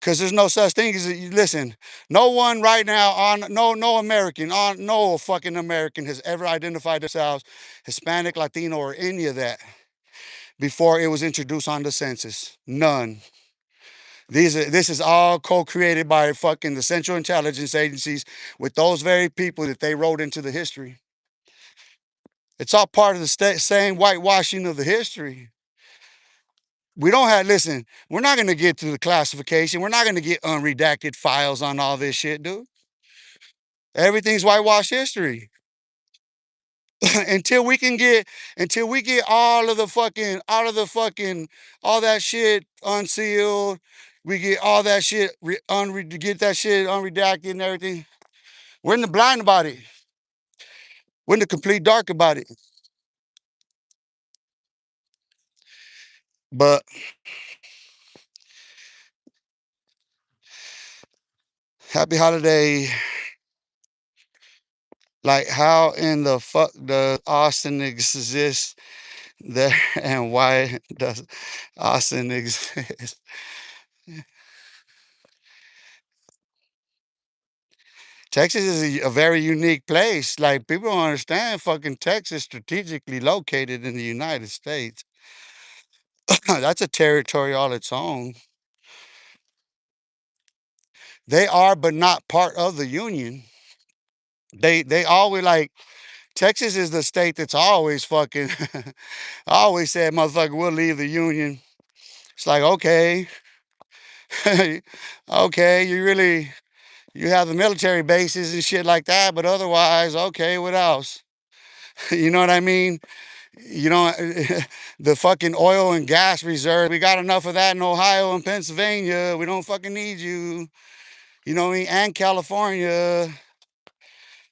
Because there's no such thing as listen. No one right now, no American, no fucking American has ever identified themselves Hispanic, Latino, or any of that before it was introduced on the census. None. This is all co-created by fucking the Central Intelligence Agencies with those very people that they wrote into the history. It's all part of the same whitewashing of the history. We don't have, listen, we're not going to get to the classification. We're not going to get unredacted files on all this shit, dude. Everything's whitewashed history. until we can get, until we get all that shit unsealed, we get all that shit, get that shit unredacted and everything. We're in the blind about it. We're in the complete dark about it. But happy holiday. Like, how in the fuck does Austin exist there, and why does Austin exist? Texas is a very unique place. Like, people don't understand fucking Texas strategically located in the United States. That's a territory all its own. They are, but not part of the union. They always like, Texas is the state that's always fucking I always said, motherfucker, we'll leave the union. It's like, okay, okay, you have the military bases and shit like that, but otherwise, okay, what else? You know what I mean? You know, the fucking oil and gas reserve, we got enough of that in Ohio and Pennsylvania. We don't fucking need you. You know what I mean? And California.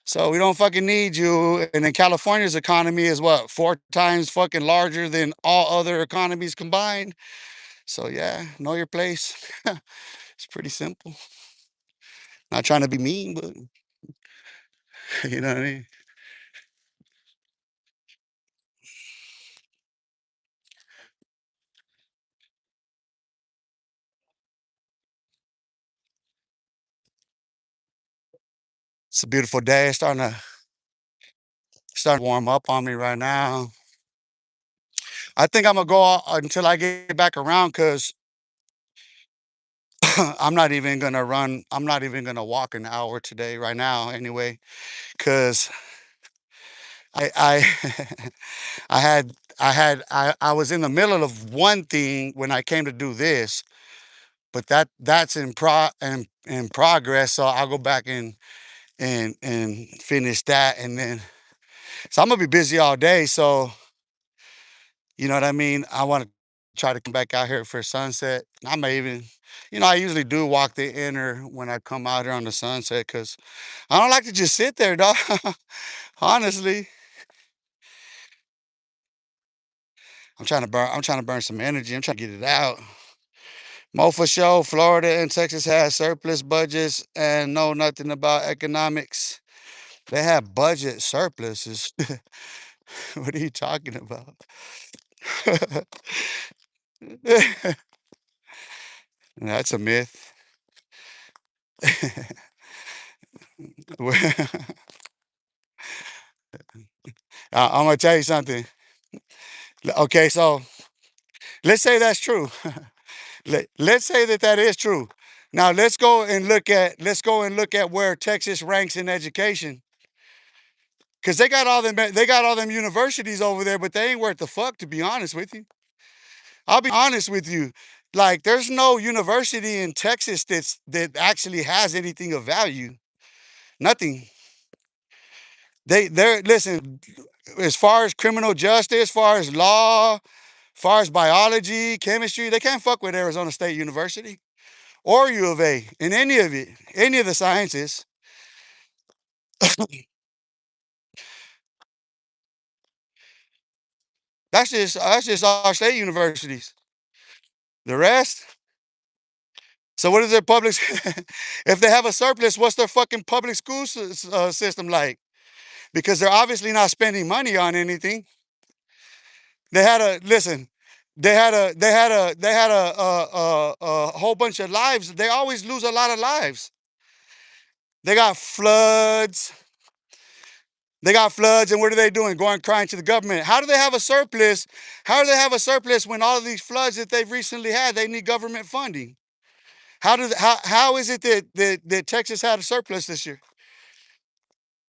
So we don't fucking need you. And then California's economy is what? 4 times fucking larger than all other economies combined. So yeah, know your place. It's pretty simple. Not trying to be mean, but you know what I mean? It's a beautiful day. It's starting to warm up on me right now. I think I'm gonna go until I get back around because I'm not even gonna run. I'm not even gonna walk an hour today, right now, anyway, because I I was in the middle of one thing when I came to do this, but that's in progress. So I'll go back and finish that, and then so I'm gonna be busy all day. So you know what I mean. I want to try to come back out here for sunset. I may even, I usually do walk the inner when I come out here on the sunset because I don't like to just sit there, dog. Honestly, I'm trying to burn some energy. I'm trying to get it out. Mo for sure. Florida and Texas has surplus budgets and know nothing about economics. They have budget surpluses. What are you talking about? That's a myth. I'm gonna tell you something. Okay, so let's say that's true. Let's say that that is true. Now let's go and look at where Texas ranks in education. Cause they got all them universities over there, but they ain't worth the fuck, to be honest with you. I'll be honest with you. Like, there's no university in Texas that actually has anything of value. Nothing. They're listen, as far as criminal justice, as far as law, as far as biology, chemistry, they can't fuck with Arizona State University or U of A in any of it, any of the sciences. That's just our state universities. The rest. So what is their public? If they have a surplus, what's their fucking public school system like? Because they're obviously not spending money on anything. They had a listen. They had a whole bunch of lives. They always lose a lot of lives. They got floods. They got floods, and what are they doing? Going crying to the government. How do they have a surplus? How do they have a surplus when all of these floods that they've recently had, they need government funding? How is it that Texas had a surplus this year?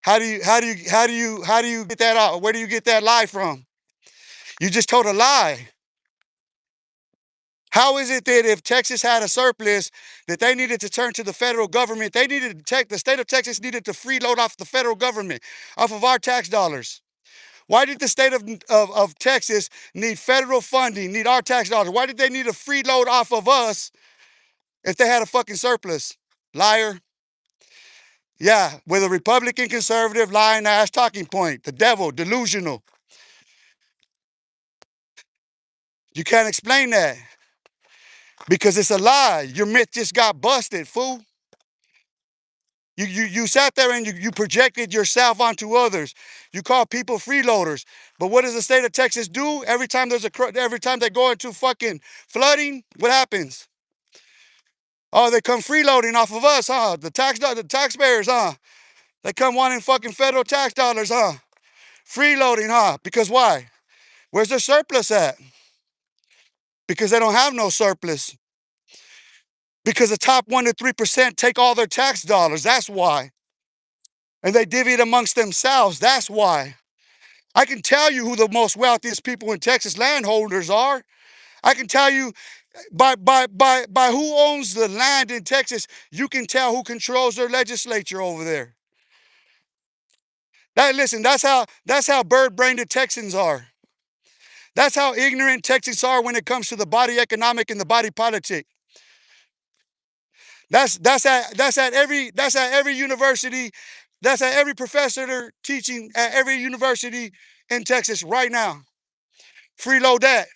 How do you get that out? Where do you get that lie from? You just told a lie. How is it that if Texas had a surplus that they needed to turn to the federal government, they needed to take the state of Texas needed to freeload off the federal government, off of our tax dollars? Why did the state of Texas need federal funding, need our tax dollars? Why did they need a freeload off of us if they had a fucking surplus? Liar. Yeah, with a Republican conservative lying ass talking point. The devil, delusional. You can't explain that because it's a lie. Your myth just got busted, fool. You sat there and you projected yourself onto others. You call people freeloaders. But what does the state of Texas do? Every time they go into fucking flooding, what happens? Oh, they come freeloading off of us, huh? The taxpayers, huh? They come wanting fucking federal tax dollars, huh? Freeloading, huh? Because why? Where's their surplus at? Because they don't have no surplus. Because the top 1 to 3% take all their tax dollars. That's why. And they divvy it amongst themselves. That's why. I can tell you who the most wealthiest people in Texas landholders are. I can tell you by who owns the land in Texas, you can tell who controls their legislature over there. Listen, that's how bird-brained the Texans are. That's how ignorant Texans are when it comes to the body economic and the body politic. That's at every university. That's at every professor teaching at every university in Texas right now. Freeload that.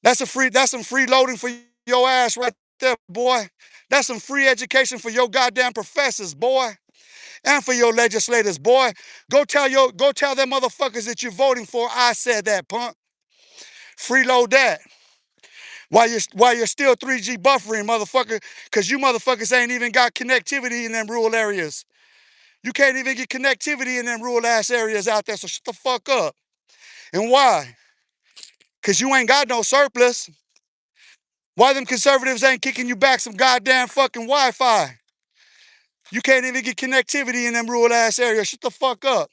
That's some free loading for your ass right there, boy. That's some free education for your goddamn professors, boy. And for your legislators, boy. Go tell them motherfuckers that you're voting for. I said that, punk. Freeload that. While you're still 3G buffering, motherfucker, because you motherfuckers ain't even got connectivity in them rural areas. You can't even get connectivity in them rural ass areas out there, so shut the fuck up. And why? Because you ain't got no surplus. Why them conservatives ain't kicking you back some goddamn fucking Wi-Fi? You can't even get connectivity in them rural ass areas. Shut the fuck up.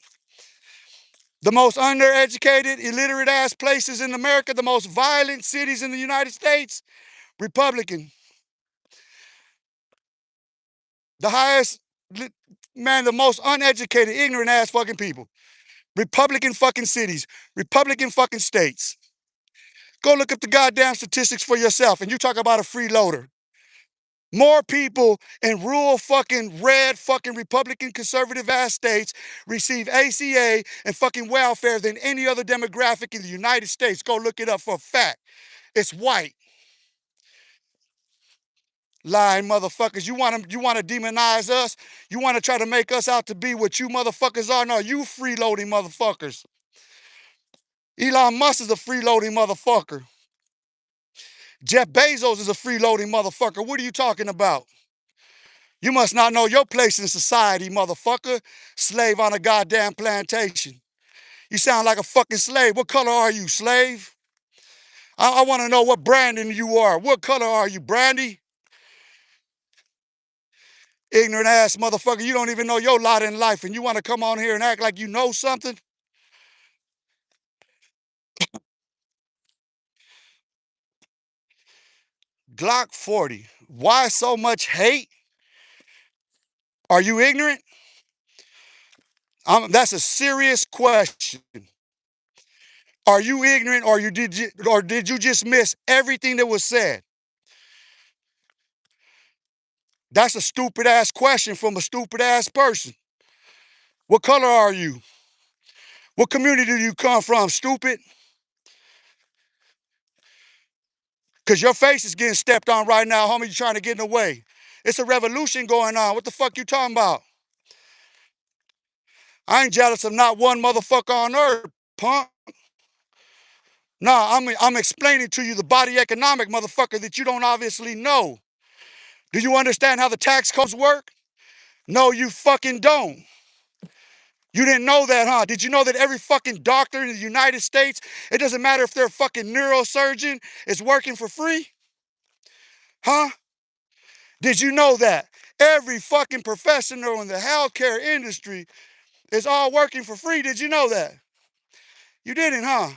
The most undereducated, illiterate ass places in America, the most violent cities in the United States, Republican. The highest, man, the most uneducated, ignorant ass fucking people. Republican fucking cities, Republican fucking states. Go look up the goddamn statistics for yourself and you talk about a freeloader. More people in rural fucking red fucking Republican conservative ass states receive ACA and fucking welfare than any other demographic in the United States. Go look it up for a fact. It's white. Lying motherfuckers. You want to demonize us? You want to try to make us out to be what you motherfuckers are? No, you freeloading motherfuckers. Elon Musk is a freeloading motherfucker. Jeff Bezos is a freeloading motherfucker. What are you talking about? You must not know your place in society, motherfucker. Slave on a goddamn plantation. You sound like a fucking slave. What color are you, slave? I want to know what branding you are. What color are you, Brandy? Ignorant ass motherfucker. You don't even know your lot in life and you want to come on here and act like you know something? Glock 40. Why so much hate? Are you ignorant? That's a serious question. Are you ignorant or did you just miss everything that was said? That's a stupid ass question from a stupid ass person. What color are you? What community do you come from, stupid? Because your face is getting stepped on right now, homie. You trying to get in the way. It's a revolution going on. What the fuck you talking about? I ain't jealous of not one motherfucker on earth, punk. Nah, I'm explaining to you the body economic, motherfucker, that you don't obviously know. Do you understand how the tax codes work? No, you fucking don't. You didn't know that, huh? Did you know that every fucking doctor in the United States, it doesn't matter if they're a fucking neurosurgeon, is working for free? Huh? Did you know that? Every fucking professional in the healthcare industry is all working for free. Did you know that? You didn't, huh?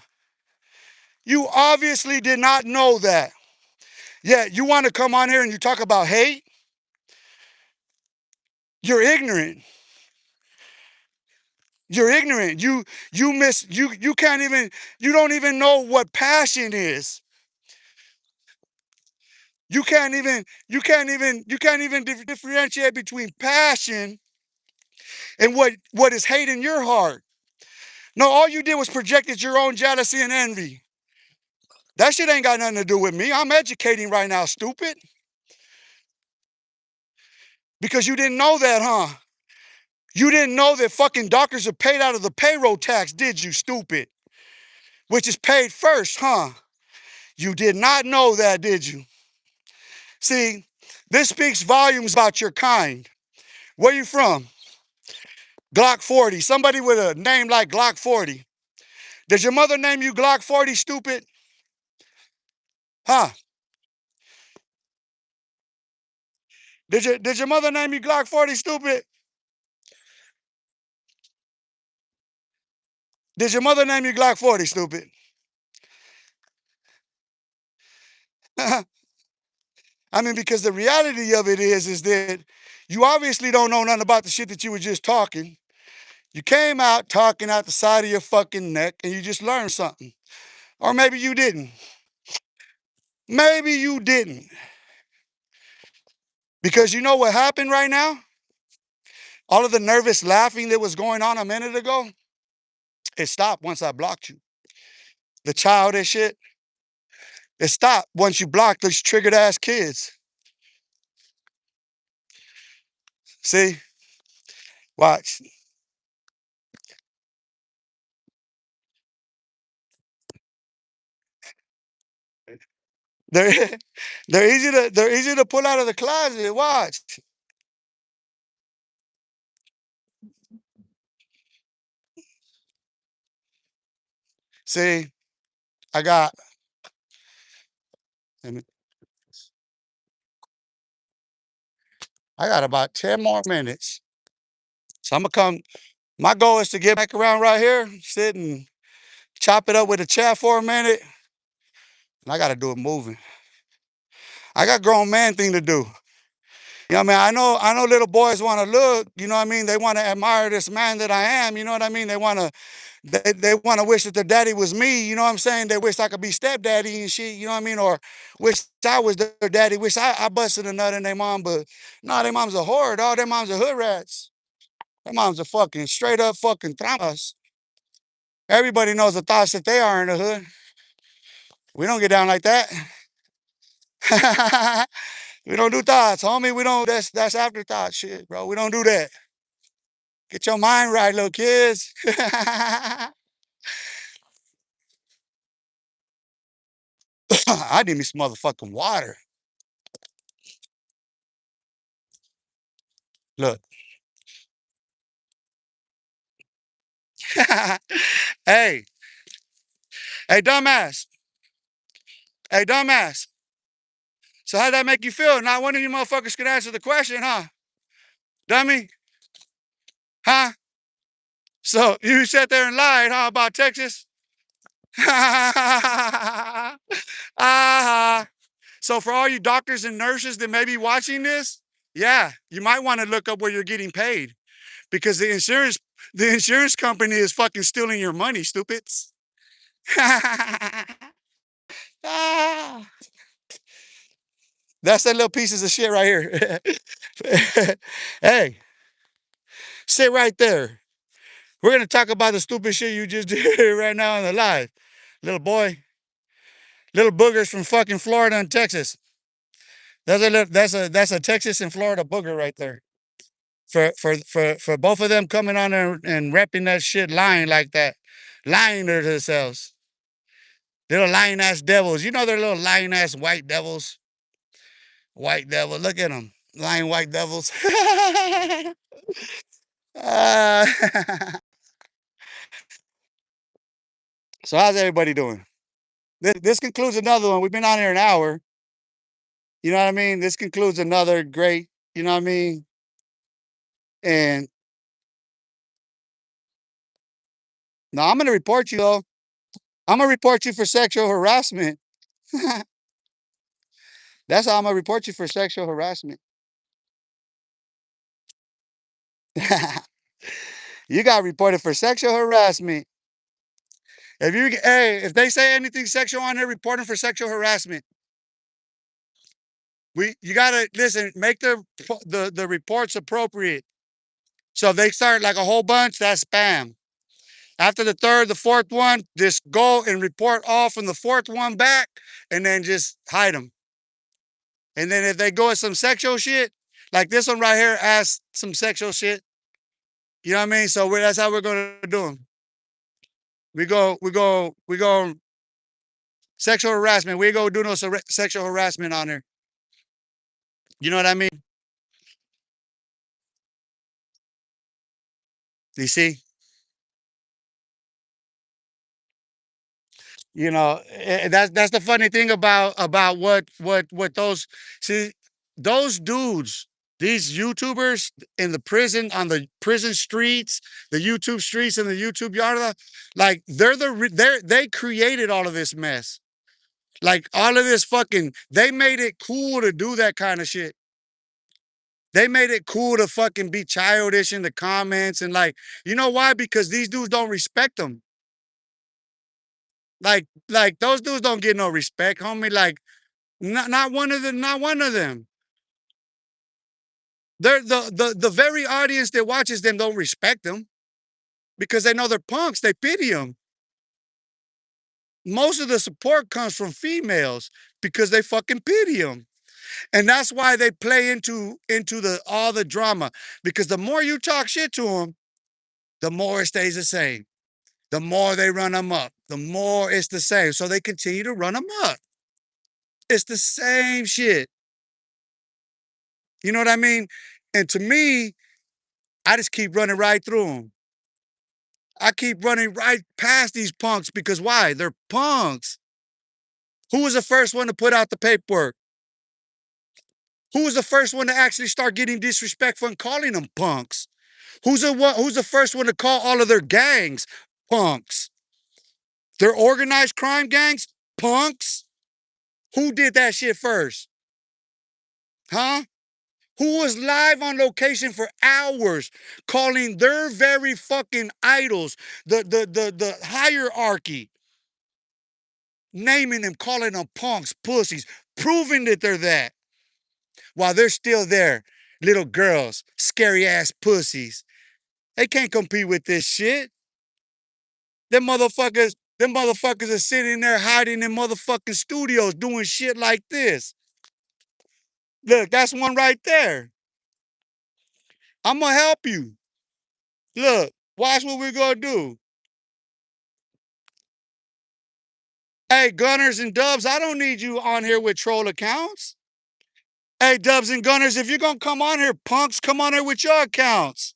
You obviously did not know that. Yeah, you want to come on here and you talk about hate? You're ignorant. You're ignorant. You can't even you don't even know what passion is. You can't even differentiate between passion and what is hate in your heart. No, all you did was projected your own jealousy and envy. That shit ain't got nothing to do with me. I'm educating right now, stupid. Because you didn't know that, huh? You didn't know that fucking doctors are paid out of the payroll tax, did you, stupid? Which is paid first, huh? You did not know that, did you? See, this speaks volumes about your kind. Where you from? Glock 40. Somebody with a name like Glock 40. Did your mother name you Glock 40, stupid? Huh? Did your mother name you Glock 40, stupid? Did your mother name you Glock 40, stupid? I mean, because the reality of it is that you obviously don't know nothing about the shit that you were just talking. You came out talking out the side of your fucking neck and you just learned something. Or maybe you didn't. Maybe you didn't. Because you know what happened right now? All of the nervous laughing that was going on a minute ago, it stopped once I blocked you. The childish shit, it stopped once you blocked those triggered ass kids. See? Watch. They're they're easy to pull out of the closet. Watch. See, I got I got about 10 more minutes. So I'm gonna come. My goal is to get back around right here, sit and chop it up with a chat for a minute. And I gotta do it moving. I got grown man thing to do. You know what I mean? I know little boys want to look, you know what I mean? They want to admire this man that I am, you know what I mean? They want to wish that their daddy was me, you know what I'm saying? They wish I could be stepdaddy and shit, you know what I mean? Or wish I was their daddy, wish I busted a nut in their mom, but no, their mom's a whore, dog. Their mom's a hood rats. Their mom's a fucking straight up fucking traumas. Everybody knows the thoughts that they are in the hood. We don't get down like that. We don't do thoughts, homie. We don't. That's afterthought shit, bro. We don't do that. Get your mind right, little kids. I need me some motherfucking water. Look. Hey, hey, dumbass. Hey, dumbass. So how'd that make you feel? Not one of you motherfuckers could answer the question, huh? Dummy? Huh? So you sat there and lied, huh, about Texas? Ah. So for all you doctors and nurses that may be watching this, yeah, you might want to look up where you're getting paid because the insurance company is fucking stealing your money, stupids. Ah, that's that little pieces of shit right here. Hey, sit right there. We're gonna talk about the stupid shit you just did right now in the live. Little boy, little boogers from fucking Florida and Texas. That's a Texas and Florida booger right there. For both of them coming on there and repping that shit, lying like that, lying to themselves. Little lying ass devils. You know they're little lying ass white devils. White devil. Look at them, lying white devils. uh, so how's everybody doing? This concludes another one. We've been on here an hour. You know what I mean? This concludes another great You know what I mean? And no, I'm gonna report you though. I'm gonna report you for sexual harassment. That's how I'm gonna report you for sexual harassment. You got reported for sexual harassment. If they say anything sexual on there, report them for sexual harassment. You gotta listen. Make the reports appropriate. So if they start like a whole bunch, that's spam. After the third, the fourth one, just go and report all from the fourth one back, and then just hide them. And then if they go with some sexual shit, like this one right here, asks some sexual shit. You know what I mean? So that's how we're gonna do them. We go sexual harassment. We go do no sexual harassment on there. You know what I mean? You see? You know, that's the funny thing about what those see those dudes, these YouTubers in the prison on the prison streets, the YouTube streets and the YouTube yard, like they created all of this mess. Like all of this fucking, they made it cool to do that kind of shit. They made it cool to fucking be childish in the comments and like, you know why? Because these dudes don't respect them. Like those dudes don't get no respect, homie. Like not one of them, not one of them. They're the very audience that watches them don't respect them because they know they're punks. They pity them. Most of the support comes from females because they fucking pity them. And that's why they play into the all the drama. Because the more you talk shit to them, the more it stays the same. The more they run them up, the more it's the same. So they continue to run them up. It's the same shit. You know what I mean? And to me, I just keep running right through them. I keep running right past these punks because why? They're punks. Who was the first one to put out the paperwork? Who was the first one to actually start getting disrespectful and calling them punks? Who's the first one to call all of their gangs punks? Their organized crime gangs punks? Who did that shit first? Huh? Who was live on location for hours calling their very fucking idols, the hierarchy, naming them, calling them punks, pussies, proving that they're that while they're still there. Little girls, scary ass pussies. They can't compete with this shit. Them motherfuckers are sitting there hiding in motherfucking studios doing shit like this. Look, that's one right there. I'm gonna help you. Look, watch what we're gonna do. Hey, Gunners and Dubs, I don't need you on here with troll accounts. Hey, Dubs and Gunners, if you're gonna come on here, punks, come on here with your accounts.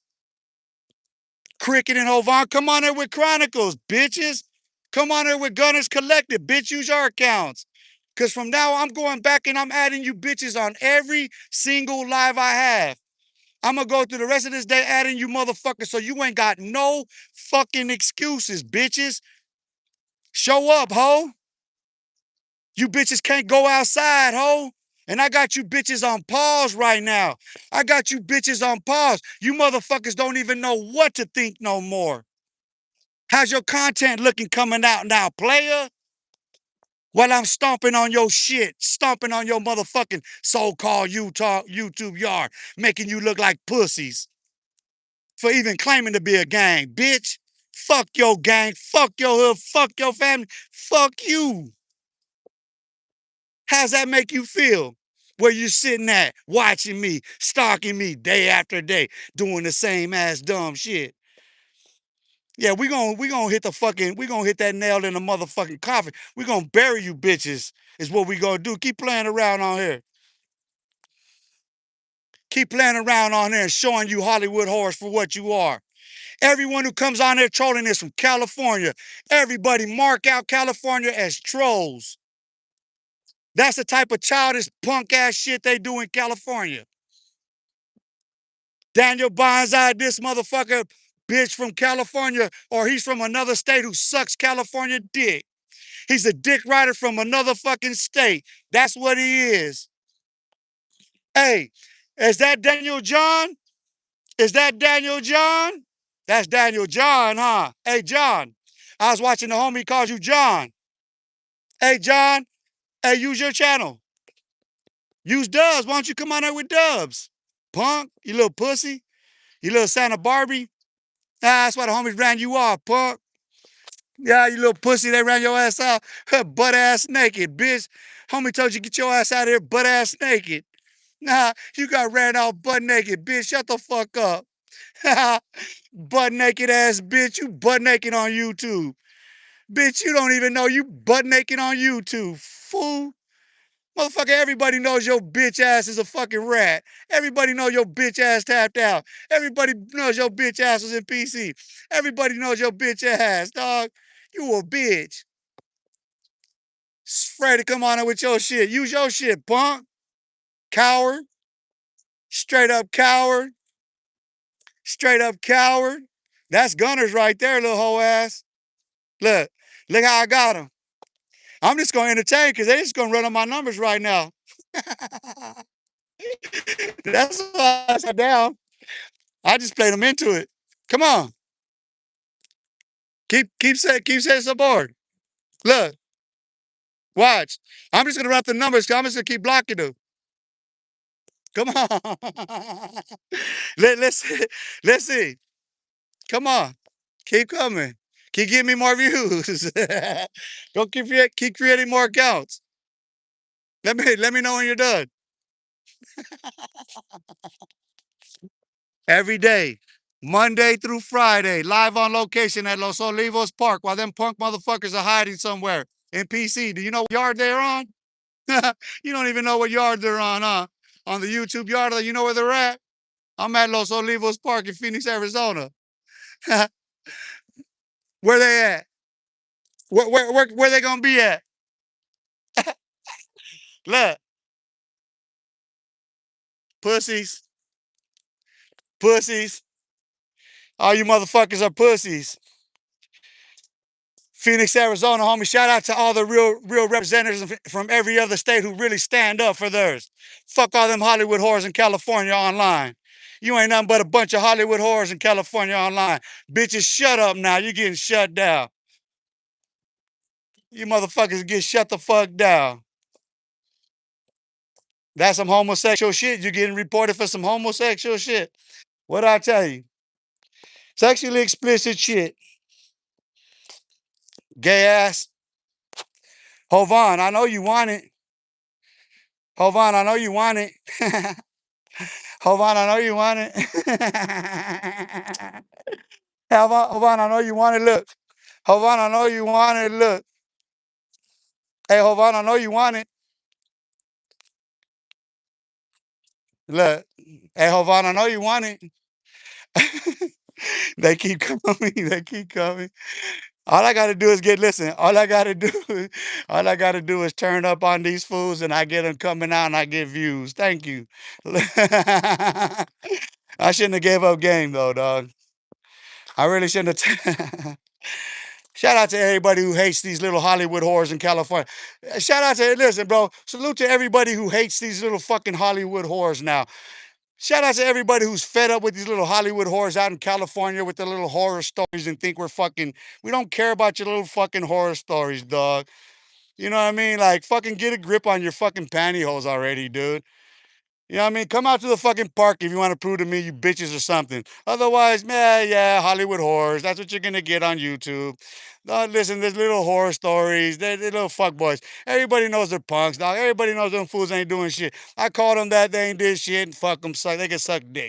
Cricket and Hovan, come on here with Chronicles, bitches. Come on here with Gunners Collective, bitch, use your accounts. Because from now I'm going back and I'm adding you bitches on every single live I have. I'm gonna go through the rest of this day adding you motherfuckers so you ain't got no fucking excuses, bitches. Show up, ho. You bitches can't go outside, ho. And I got you bitches on pause right now. I got you bitches on pause. You motherfuckers don't even know what to think no more. How's your content looking coming out now, player? While I'm stomping on your shit, stomping on your motherfucking so-called YouTube yard, making you look like pussies for even claiming to be a gang, bitch. Fuck your gang, fuck your hood, fuck your family, fuck you. How's that make you feel? Where you sitting at, watching me, stalking me day after day, doing the same ass dumb shit. Yeah, we gonna hit we gonna hit that nail in the motherfucking coffin. We gonna bury you bitches, is what we gonna do. Keep playing around on here. Keep playing around on there and showing you Hollywood horrors for what you are. Everyone who comes on there trolling is from California. Everybody mark out California as trolls. That's the type of childish punk ass shit they do in California. Daniel Bonsai, this motherfucker, bitch from California, or he's from another state who sucks California dick. He's a dick rider from another fucking state. That's what he is. Hey, is that Daniel John? Is that Daniel John? That's Daniel John, huh? Hey, John. I was watching the homie calls you John. Hey, John. Hey, use your channel. Use dubs. Why don't you come on there with dubs? Punk, you little pussy. You little Santa Barbie. Ah, that's why the homies ran you off, punk. Yeah, you little pussy, they ran your ass out. Butt ass naked, bitch. Homie told you get your ass out of here butt ass naked. Nah, you got ran out butt naked, bitch. Shut the fuck up. Butt naked ass bitch. You butt naked on YouTube. Bitch, you don't even know you butt naked on YouTube. Fool. Motherfucker, everybody knows your bitch ass is a fucking rat. Everybody knows your bitch ass tapped out. Everybody knows your bitch ass was in PC. Everybody knows your bitch ass, dog. You a bitch. Afraid to come on in with your shit. Use your shit, punk. Coward. Straight up coward. Straight up coward. That's Gunners right there, little hoe ass. Look. Look how I got him. I'm just going to entertain because they just going to run on my numbers right now. That's why I sat down. I just played them into it. Come on. Keep saying some more. Look, watch. I'm just gonna run up the numbers. I'm just gonna keep blocking them. Come on. let's see. Let's see. Come on. Keep coming. Keep giving me more views. Don't keep creating more accounts. Let me know when you're done. Every day, Monday through Friday, live on location at Los Olivos Park while them punk motherfuckers are hiding somewhere in PC. Do you know what yard they're on? You don't even know what yard they're on, huh? On the YouTube yard, you know where they're at? I'm at Los Olivos Park in Phoenix, Arizona. Where they at? Where they gonna be at? Look, pussies, pussies. All you motherfuckers are pussies. Phoenix, Arizona, homie. Shout out to all the real representatives from every other state who really stand up for theirs. Fuck all them Hollywood whores in California online. You ain't nothing but a bunch of Hollywood whores in California online. Bitches, shut up now. You getting shut down. You motherfuckers get shut the fuck down. That's some homosexual shit. You getting reported for some homosexual shit. What I tell you? Sexually explicit shit. Gay ass. Hovan, I know you want it. Hovan, I know you want it. Hovan, I know you want it. Hovan, I know you want it. Look. Hovan, I know you want it. Look. Hey, Hovan, I know you want it. Look. Hey, Hovan, I know you want it. They keep coming. They keep coming. All I gotta do is listen. All I gotta do is turn up on these fools, and I get them coming out, and I get views. Thank you. I shouldn't have gave up game though, dog. I really shouldn't have. Shout out to everybody who hates these little Hollywood whores in California. Shout out to listen, bro. Salute to everybody who hates these little fucking Hollywood whores now. Shout out to everybody who's fed up with these little Hollywood whores out in California with their little horror stories and think we don't care about your little fucking horror stories, dog. You know what I mean? Like, fucking get a grip on your fucking pantyhose already, dude. You know what I mean? Come out to the fucking park if you want to prove to me you bitches or something. Otherwise, man, yeah, Hollywood horrors. That's what you're gonna get on YouTube. Listen, there's little horror stories. They're little fuckboys. Everybody knows they're punks, dog. Everybody knows them fools ain't doing shit. I called them that. They ain't did shit and fuck them. Suck. They can suck dick.